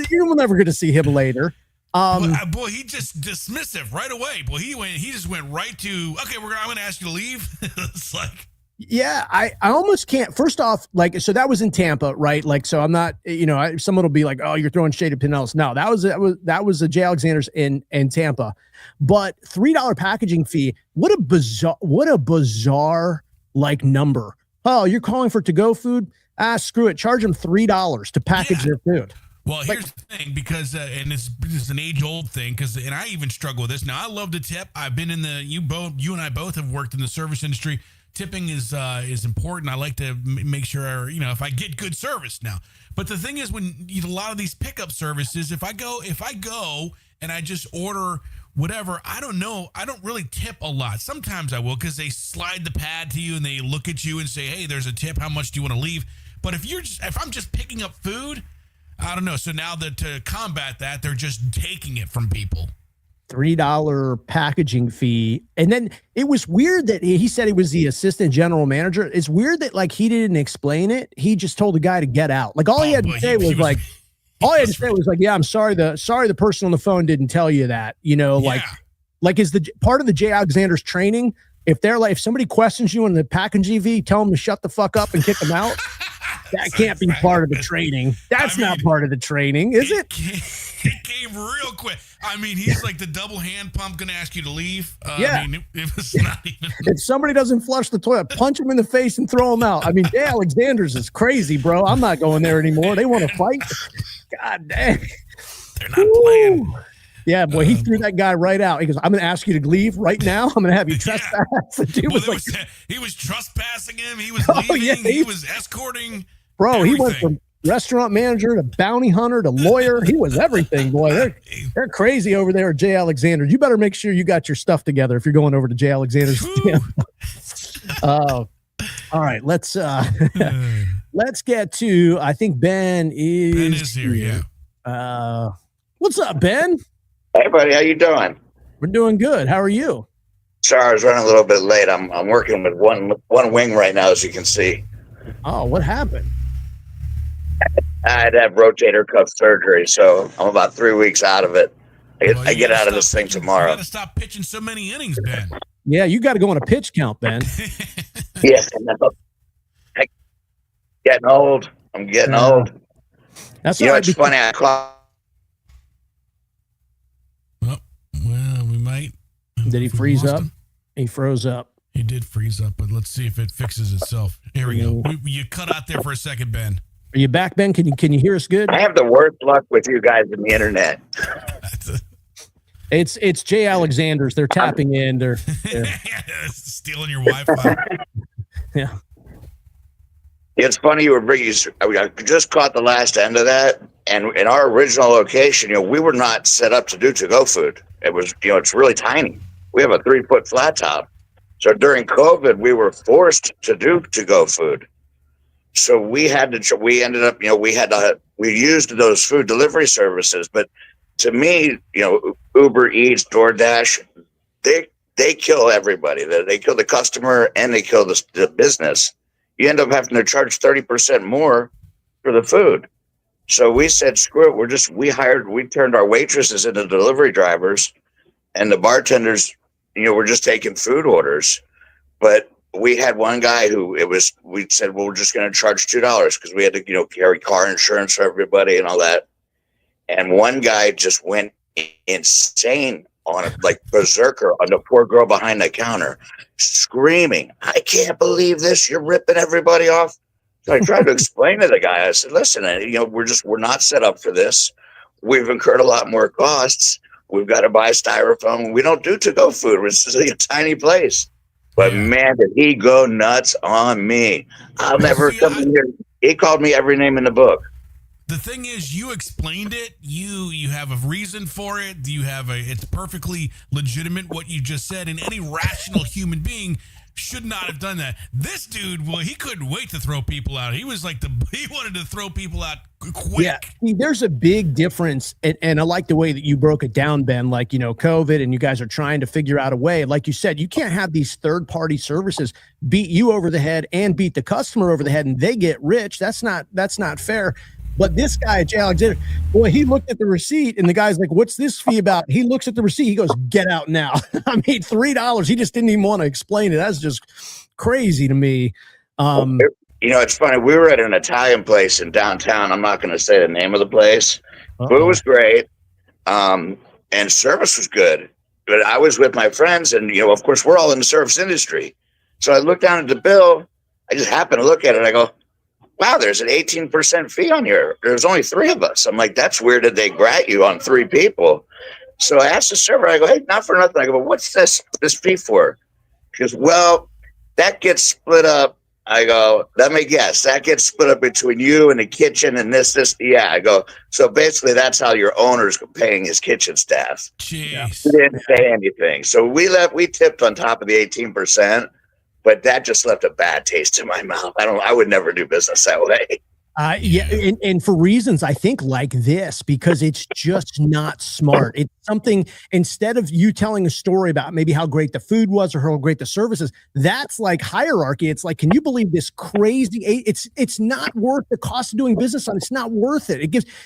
You're never going to see him later. Boy, he just dismissive right away. Boy, he just went right to, okay, I'm going to ask you to leave. It's like. Yeah, I almost can't. First off, so that was in Tampa, right? So I'm not, someone will be like, oh, you're throwing shade at Pinellas. No, that was a J. Alexander's in Tampa. But $3 packaging fee. What a bizarre number. Oh, you're calling for to-go food? Screw it. Charge them $3 to package their food. Well, here's the thing, because and it's an age-old thing, and I even struggle with this. Now, I love to tip. I've been in you and I both have worked in the service industry. Tipping is important. I like to make sure, if I get good service now. But the thing is, when a lot of these pickup services, if I go and I just order whatever, I don't know. I don't really tip a lot. Sometimes I will, because they slide the pad to you and they look at you and say, hey, there's a tip. How much do you want to leave? But if I'm just picking up food, I don't know. So now that to combat that, they're just taking it from people. $3 packaging fee. And then it was weird that he said he was the assistant general manager. It's weird that he didn't explain it. He just told the guy to get out. All he had to say was yeah, I'm sorry. The person on the phone didn't tell you that, is the part of the J. Alexander's training. if they're like, if somebody questions you in the packaging V, tell them to shut the fuck up and kick them out. That can't be part of the training. That's not part of the training, is it? It came real quick. I mean, he's like the double hand pump going to ask you to leave. Yeah. I mean, it was not even. If somebody doesn't flush the toilet, punch him in the face and throw him out. I mean, Jay Alexander's is crazy, bro. I'm not going there anymore. They want to fight. God dang. They're not playing. Yeah, boy, he threw that guy right out. He goes, I'm going to ask you to leave right now. I'm going to have you trespass. The dude Well, was like, he was trespassing him. He was Oh, leaving. yeah, he was escorting. bro, everything. he went from restaurant manager to bounty hunter to lawyer. He was everything, boy. They're crazy over there at Jay Alexander. You better make sure you got your stuff together if you're going over to Jay Alexander's. All right, let's get to, I think Ben is here, yeah. What's up, Ben? Hey, buddy, how you doing? We're doing good. How are you? Sorry, I was running a little bit late. I'm working with one wing right now, as you can see. Oh, what happened? I had to have rotator cuff surgery, so I'm about 3 weeks out of it. I get out of this thing tomorrow. You got to stop pitching so many innings, Ben. Yeah, you got to go on a pitch count, Ben. Yeah, no. I'm getting old. I'm getting old. That's you know, all it's right, funny. I clocked. Well, we might. Did he freeze up? He froze up. He did freeze up, but let's see if it fixes itself. Here we go. You cut out there for a second, Ben. Are you back, Ben? Can you hear us good? I have the worst luck with you guys in the internet. It's Jay Alexander's. They're tapping in. They're stealing your Wi-Fi. Yeah. It's funny you were bringing. I just caught the last end of that, and in our original location, you know, we were not set up to do to-go food. It was, you know, it's really tiny. We have a 3-foot flat top, so during COVID, we were forced to do to-go food. So we had to. We ended up, you know, we used those food delivery services, but to me, you know, Uber Eats, DoorDash, they kill everybody. They kill the customer and they kill the business. You end up having to charge 30% more for the food. So we said, screw it. We turned our waitresses into delivery drivers, and the bartenders, you know, were just taking food orders. But we had one guy we said, well, we're just going to charge $2 because we had to, you know, carry car insurance for everybody and all that. And one guy just went insane on it, like berserker on the poor girl behind the counter, screaming, I can't believe this. You're ripping everybody off. So I tried to explain to the guy, I said, listen, you know, we're not set up for this. We've incurred a lot more costs. We've got to buy styrofoam. We don't do to-go food. It's just a tiny place. But man, did he go nuts on me. I'll never come here. He called me every name in the book. The thing is, you explained it. You have a reason for it. It's perfectly legitimate what you just said, and any rational human being should not have done that. This dude, well, he couldn't wait to throw people out. He was like he wanted to throw people out quick. Yeah, there's a big difference, and I like the way that you broke it down, Ben. Like, you know, COVID, and you guys are trying to figure out a way. Like you said, you can't have these third-party services beat you over the head and beat the customer over the head, and they get rich. That's not fair. But this guy, Jay Alexander, boy, he looked at the receipt, and the guy's like, what's this fee about? He looks at the receipt. He goes, get out now. I mean, $3. He just didn't even want to explain it. That's just crazy to me. You know, it's funny. We were at an Italian place in downtown. I'm not going to say the name of the place. Food was great, and service was good. But I was with my friends, and, you know, of course, we're all in the service industry. So I looked down at the bill. I just happened to look at it. I go, wow, there's an 18% fee on here. There's only 3 of us. I'm like, that's weird that they grat you on 3 people. So I asked the server, I go, hey, not for nothing. I go, but what's this fee for? She goes, well, that gets split up. I go, let me guess. That gets split up between you and the kitchen and this. Yeah, I go, so basically that's how your owner's paying his kitchen staff. Jeez. He didn't say anything. So we tipped on top of the 18%. But that just left a bad taste in my mouth. I would never do business that way. Yeah, and for reasons I think like this, because it's just not smart. It's something, instead of you telling a story about maybe how great the food was or how great the service is, that's like hierarchy. It's like, can you believe this crazy? It's not worth the cost of doing business on. It's not worth it.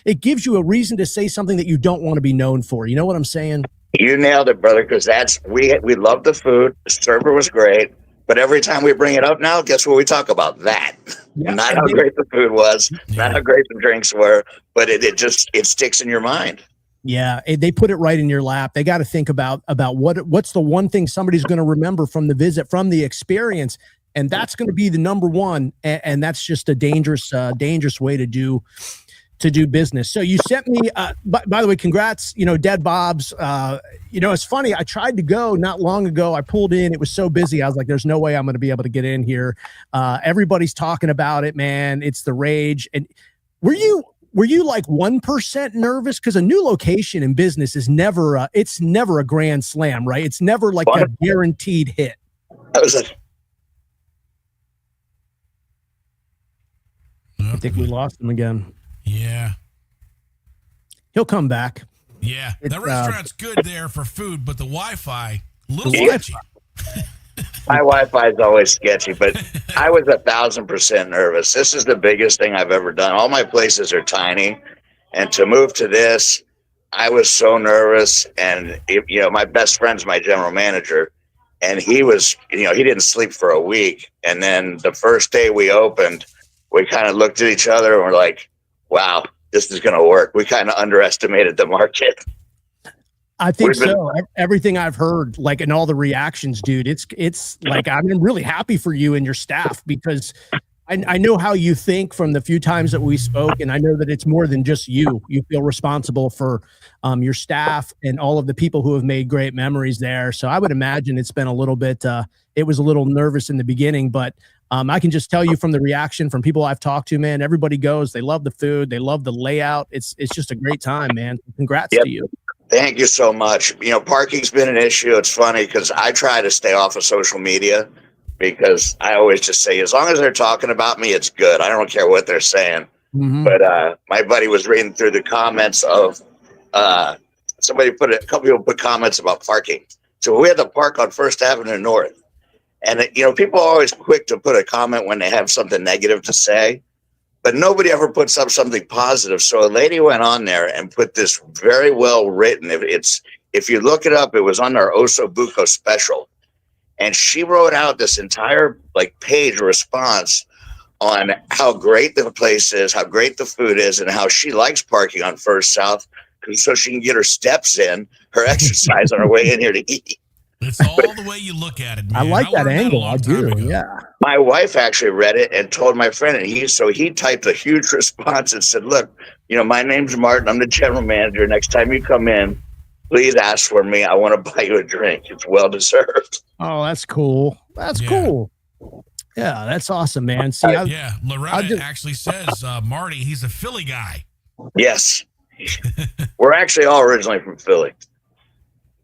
It gives you a reason to say something that you don't want to be known for. You know what I'm saying? You nailed it, brother. Because we love the food. The server was great, but every time we bring it up now, guess what we talk about? That not how great the food was, not how great the drinks were, but it sticks in your mind. Yeah, they put it right in your lap. They got to think about what's the one thing somebody's going to remember from the visit, from the experience, and that's going to be the number one. And that's just a dangerous way to do business. So you sent me. By the way, congrats. Dead Bob's. It's funny. I tried to go not long ago. I pulled in. It was so busy. I was like, "There's no way I'm going to be able to get in here." Everybody's talking about it, man. It's the rage. And were you like 1% nervous? Because a new location in business is never it's never a grand slam, right? It's never like a guaranteed hit. I think we lost him again. Yeah. He'll come back. Yeah. The restaurant's good there for food, but the Wi-Fi, a little sketchy. My Wi-Fi is always sketchy, but I was 1,000% nervous. This is the biggest thing I've ever done. All my places are tiny, and to move to this, I was so nervous. And my best friend's my general manager, and he was, he didn't sleep for a week. And then the first day we opened, we kind of looked at each other and we're like, "Wow, this is going to work." We kind of underestimated the market. I think so. Everything I've heard, like, and all the reactions, dude, it's like, I'm really happy for you and your staff, because I know how you think from the few times that we spoke. And I know that it's more than just you. You feel responsible for your staff and all of the people who have made great memories there. So I would imagine it's been a little bit, it was a little nervous in the beginning, but I can just tell you from the reaction from people I've talked to, man, everybody goes, they love the food. They love the layout. It's just a great time, man. Congrats to you. Thank you so much. Parking's been an issue. It's funny because I try to stay off of social media, because I always just say, as long as they're talking about me, it's good. I don't care what they're saying. Mm-hmm. But my buddy was reading through the comments of a couple people put comments about parking. So we had to park on First Avenue North. And, people are always quick to put a comment when they have something negative to say, but nobody ever puts up something positive. So a lady went on there and put this very well written. If you look it up, it was on our Oso Buco special. And she wrote out this entire page response on how great the place is, how great the food is, and how she likes parking on First South so she can get her steps in, her exercise on her way in here to eat. It's all the way you look at it, man. I like that angle. I do. Yeah. My wife actually read it and told my friend, and he typed a huge response and said, "Look, my name's Martin. I'm the general manager. Next time you come in, please ask for me. I want to buy you a drink. It's well deserved." Oh, that's cool. That's cool. Yeah, that's awesome, man. See, Loretta actually says, Marty, he's a Philly guy. Yes. We're actually all originally from Philly.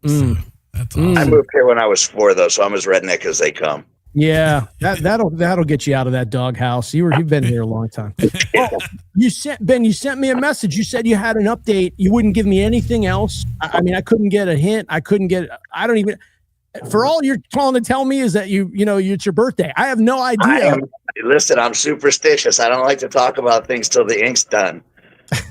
That's awesome. I moved here when I was 4, though, so I'm as redneck as they come. Yeah, that'll get you out of that doghouse. You've been here a long time. Oh, you sent me a message. You said you had an update. You wouldn't give me anything else. I mean, I couldn't get a hint. I don't even. For all you're trying to tell me is that it's your birthday. I have no idea. Listen, I'm superstitious. I don't like to talk about things till the ink's done.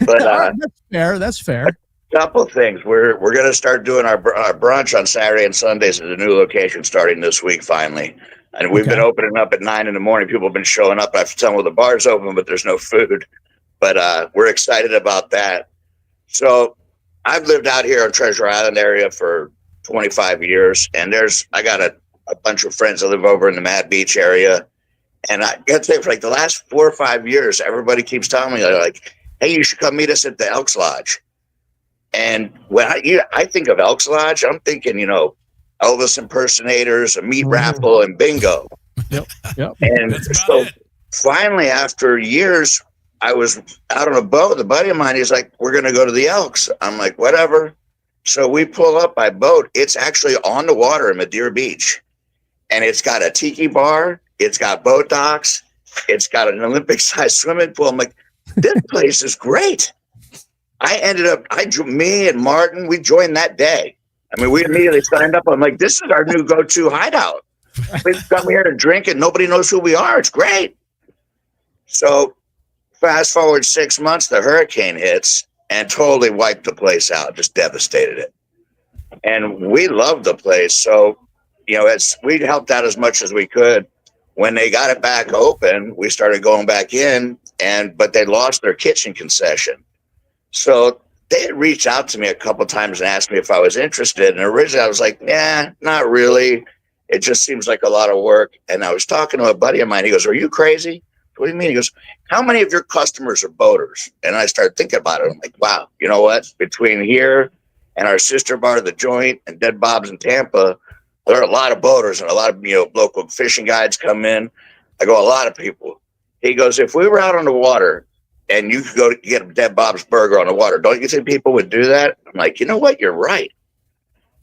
But that's fair. That's fair. Couple things. We're going to start doing our brunch on Saturday and Sundays at a new location starting this week finally. And we've been opening up at 9 a.m. People have been showing up. I have to tell them, well, the bar's open, but there's no food. But we're excited about that. So I've lived out here in Treasure Island area for 25 years. And I got a bunch of friends that live over in the Mad Beach area. And I got to say, for the last 4 or 5 years, everybody keeps telling me, hey, you should come meet us at the Elks Lodge. And when I think of Elks Lodge, I'm thinking, Elvis impersonators, a meat raffle, and bingo. Yep. And so finally, after years, I was out on a boat. A buddy of mine, he's like, "We're going to go to the Elks." I'm like, "Whatever." So we pull up by boat. It's actually on the water in Madeira Beach. And it's got a tiki bar. It's got boat docks. It's got an Olympic-sized swimming pool. I'm like, this place is great. Me and Martin, we joined that day. I mean, we immediately signed up. I'm like, this is our new go-to hideout. We come here to drink and nobody knows who we are. It's great. So fast forward 6 months, the hurricane hits and totally wiped the place out, just devastated it. and we loved the place. So, we helped out as much as we could. When they got it back open, we started going back in, but they lost their kitchen concession. So they had reached out to me a couple of times and asked me if I was interested. And originally I was like, nah, not really. It just seems like a lot of work. And I was talking to a buddy of mine. He goes, are you crazy? What do you mean? He goes, how many of your customers are boaters? And I started thinking about it. I'm like, wow, you know what? Between here and our sister bar, The Joint, and Dead Bob's in Tampa, there are a lot of boaters and a lot of, local fishing guides come in. I go, a lot of people. He goes, if we were out on the water and you could go to get a Dead Bob's burger on the water, don't you think people would do that? I'm like, you know what? You're right.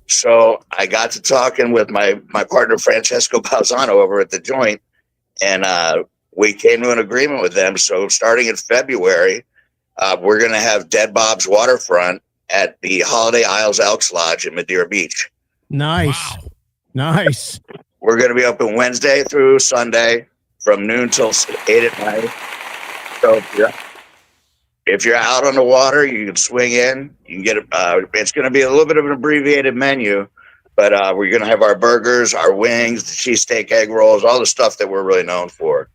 So I got to talking with my partner, Francesco Balzano, over at The Joint, and we came to an agreement with them. So starting in February, we're going to have Dead Bob's Waterfront at the Holiday Isles Elks Lodge in Madeira Beach. Nice. Wow. Nice. We're going to be open Wednesday through Sunday from noon till 8 at night. So if you're out on the water, you can swing in. You can get it's going to be a little bit of an abbreviated menu, but we're going to have our burgers, our wings, the cheesesteak, egg rolls, all the stuff that we're really known for.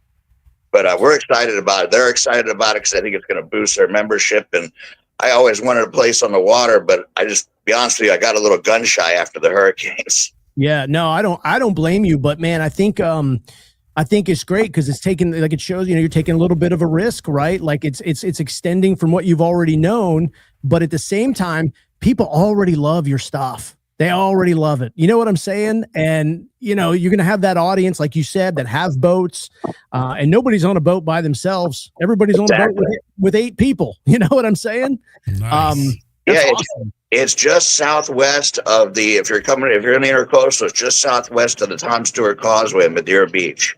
But we're excited about it. They're excited about it because I think it's going to boost their membership. And I always wanted a place on the water, but be honest with you, I got a little gun shy after the hurricanes. Yeah, no, I don't blame you, but man, I think it's great because it's taking, like, it shows, you're taking a little bit of a risk, right? Like it's extending from what you've already known, but at the same time, people already love your stuff. They already love it. You know what I'm saying? And, you're going to have that audience, like you said, that have boats, and nobody's on a boat by themselves. Everybody's on a boat with 8 people. You know what I'm saying? Nice. Awesome. It's just southwest of if you're in the Intercoastal, it's just southwest of the Tom Stewart Causeway in Madeira Beach.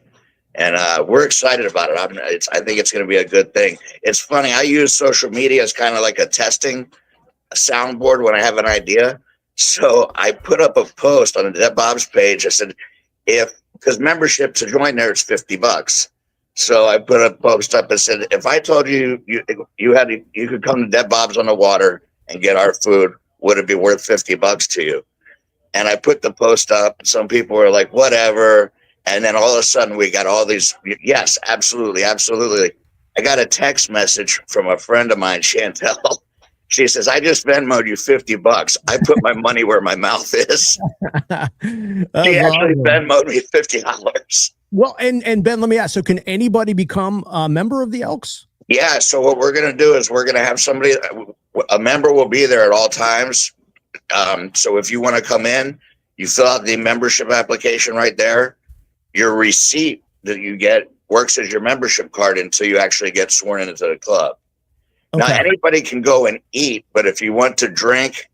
And we're excited about it. I think it's going to be a good thing. It's funny. I use social media as kind of like a soundboard when I have an idea. So I put up a post on the Dead Bob's page. I said, because membership to join there is $50. So I put a post up and said, if I told you could come to Dead Bob's on the water and get our food, would it be worth $50 to you? And I put the post up. Some people were like, whatever. And then all of a sudden we got all these. Yes, absolutely. Absolutely. I got a text message from a friend of mine, Chantel. She says, I just Venmo'd you $50. I put my money where my mouth is. She actually Venmo'd me $50. Well, and Ben, let me ask, so can anybody become a member of the Elks? Yeah. So what we're going to do is we're going to have a member will be there at all times. So if you want to come in, you fill out the membership application right there. Your receipt that you get works as your membership card until you actually get sworn into the club. Okay. Now, anybody can go and eat, but if you want to drink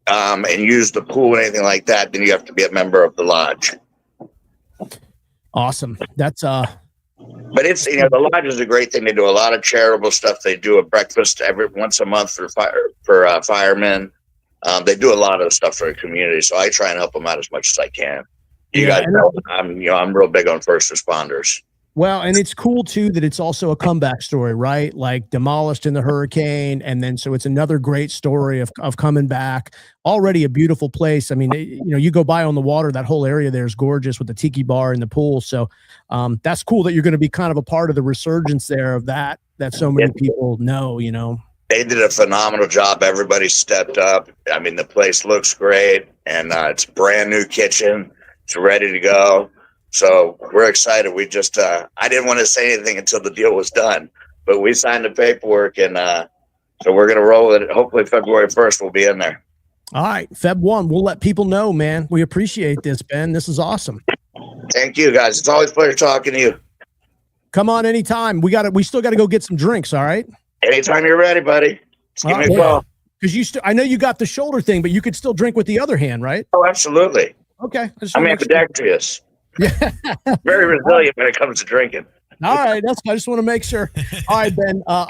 and use the pool and anything like that, then you have to be a member of the lodge. Awesome. That's But it's the lodge is a great thing. They do a lot of charitable stuff. They do a breakfast once a month for firemen. They do a lot of stuff for the community, so I try and help them out as much as I can. You guys know I'm real big on first responders. Well, and it's cool too that it's also a comeback story, right? Like demolished in the hurricane, and then so it's another great story of coming back. Already a beautiful place. I mean, you go by on the water, that whole area there is gorgeous with the tiki bar and the pool. So that's cool that you're going to be kind of a part of the resurgence there of that so many people know. They did a phenomenal job. Everybody stepped up. I mean, the place looks great, and it's a brand new kitchen. It's ready to go. So we're excited. We just, I didn't want to say anything until the deal was done, but we signed the paperwork, and so we're going to roll with it. Hopefully February 1st we'll be in there. All right. Feb 1, we'll let people know, man. We appreciate this, Ben. This is awesome. Thank you, guys. It's always a pleasure talking to you. Come on anytime. We still got to go get some drinks. All right. Anytime you're ready, buddy. Just give me a call. Because I know you got the shoulder thing, but you could still drink with the other hand, right? Oh, absolutely. Okay. I'm ambidextrous. Yeah. Very resilient when it comes to drinking. All right. I just want to make sure. All right, Ben. I'll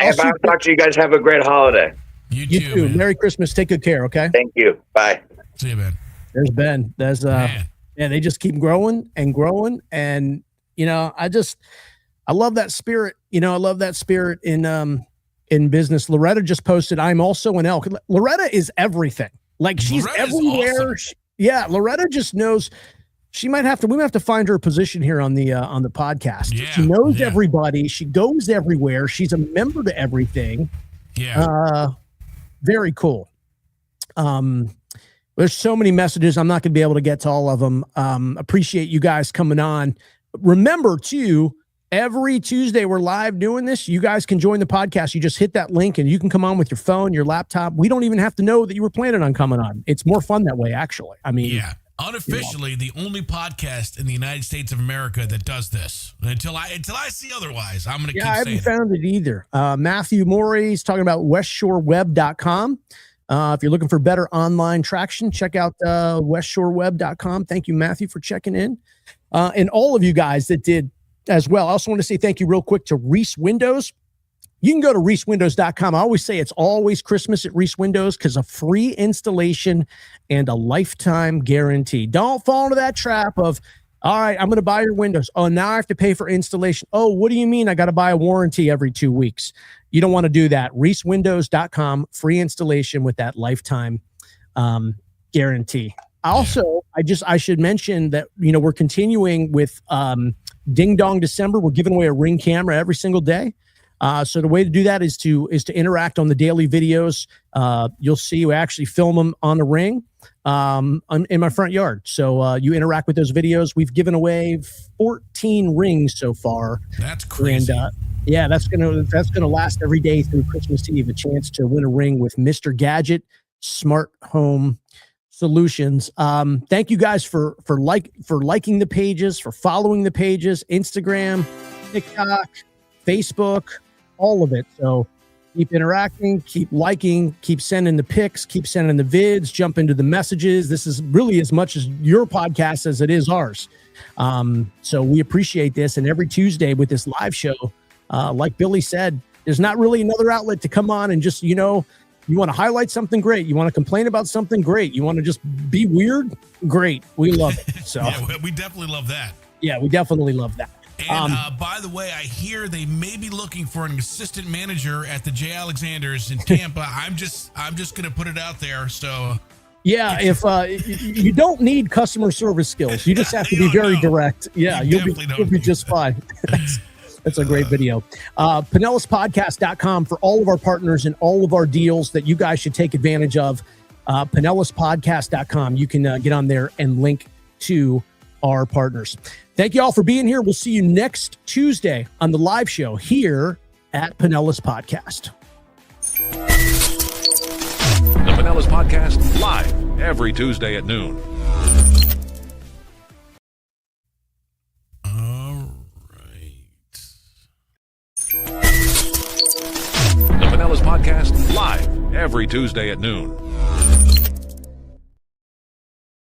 talk to you guys. Have a great holiday. You too. Man. Merry Christmas. Take good care. Okay. Thank you. Bye. See you, Ben. There's Ben. There's they just keep growing and growing. And I love that spirit. I love that spirit in business. Loretta just posted, I'm also an elk. Loretta is everything. Like she's Loretta's everywhere. awesome. Loretta just knows. We might have to find her a position here on the podcast. Yeah, she knows yeah. everybody. She goes everywhere. She's a member to everything. Yeah. Very cool. There's so many messages. I'm not going to be able to get to all of them. Appreciate you guys coming on. Remember too, every Tuesday we're live doing this. You guys can join the podcast. You just hit that link and you can come on with your phone, your laptop. We don't even have to know that you were planning on coming on. It's more fun that way, actually. I mean, yeah. Unofficially, the only podcast in the United States of America that does this. Until I see otherwise, I'm going to keep I saying haven't found it either. Matthew Morey's talking about westshoreweb.com. If you're looking for better online traction, check out westshoreweb.com. Thank you, Matthew, for checking in. And all of you guys that did as well. I also want to say thank you real quick to Reese Windows. You can go to reesewindows.com. I always say it's always Christmas at Reese Windows because a free installation and a lifetime guarantee. Don't fall into that trap of, all right, I'm going to buy your windows. Oh, now I have to pay for installation. Oh, what do you mean I got to buy a warranty every 2 weeks? You don't want to do that. reesewindows.com, free installation with that lifetime guarantee. Also, I should mention that, we're continuing with Ding Dong December. We're giving away a Ring camera every single day. So the way to do that is to interact on the daily videos. You'll see we actually film them on the Ring in my front yard. So you interact with those videos. We've given away 14 rings so far. That's crazy. And that's gonna last every day through Christmas Eve. A chance to win a ring with Mr. Gadget Smart Home Solutions. Thank you guys for liking the pages, for following the pages, Instagram, TikTok, Facebook, all of it. So keep interacting, keep liking, keep sending the pics, keep sending the vids, jump into the messages. This is really as much as your podcast as it is ours. So we appreciate this. And every Tuesday with this live show, like Billy said, there's not really another outlet to come on and just, you want to highlight something, great. You want to complain about something, great. You want to just be weird, great. We love it. So yeah, we definitely love that. Yeah, we definitely love that. And by the way, I hear they may be looking for an assistant manager at the J. Alexander's in Tampa. I'm just going to put it out there. So yeah, if you don't need customer service skills, you just have to be very direct. Yeah, you'll be just fine. That's a great video. PinellasPodcast.com for all of our partners and all of our deals that you guys should take advantage of. PinellasPodcast.com. You can get on there and link to our partners. Thank you all for being here. We'll see you next Tuesday on the live show here at Pinellas Podcast. The Pinellas Podcast live every Tuesday at noon. all right. The Pinellas Podcast live every Tuesday at noon.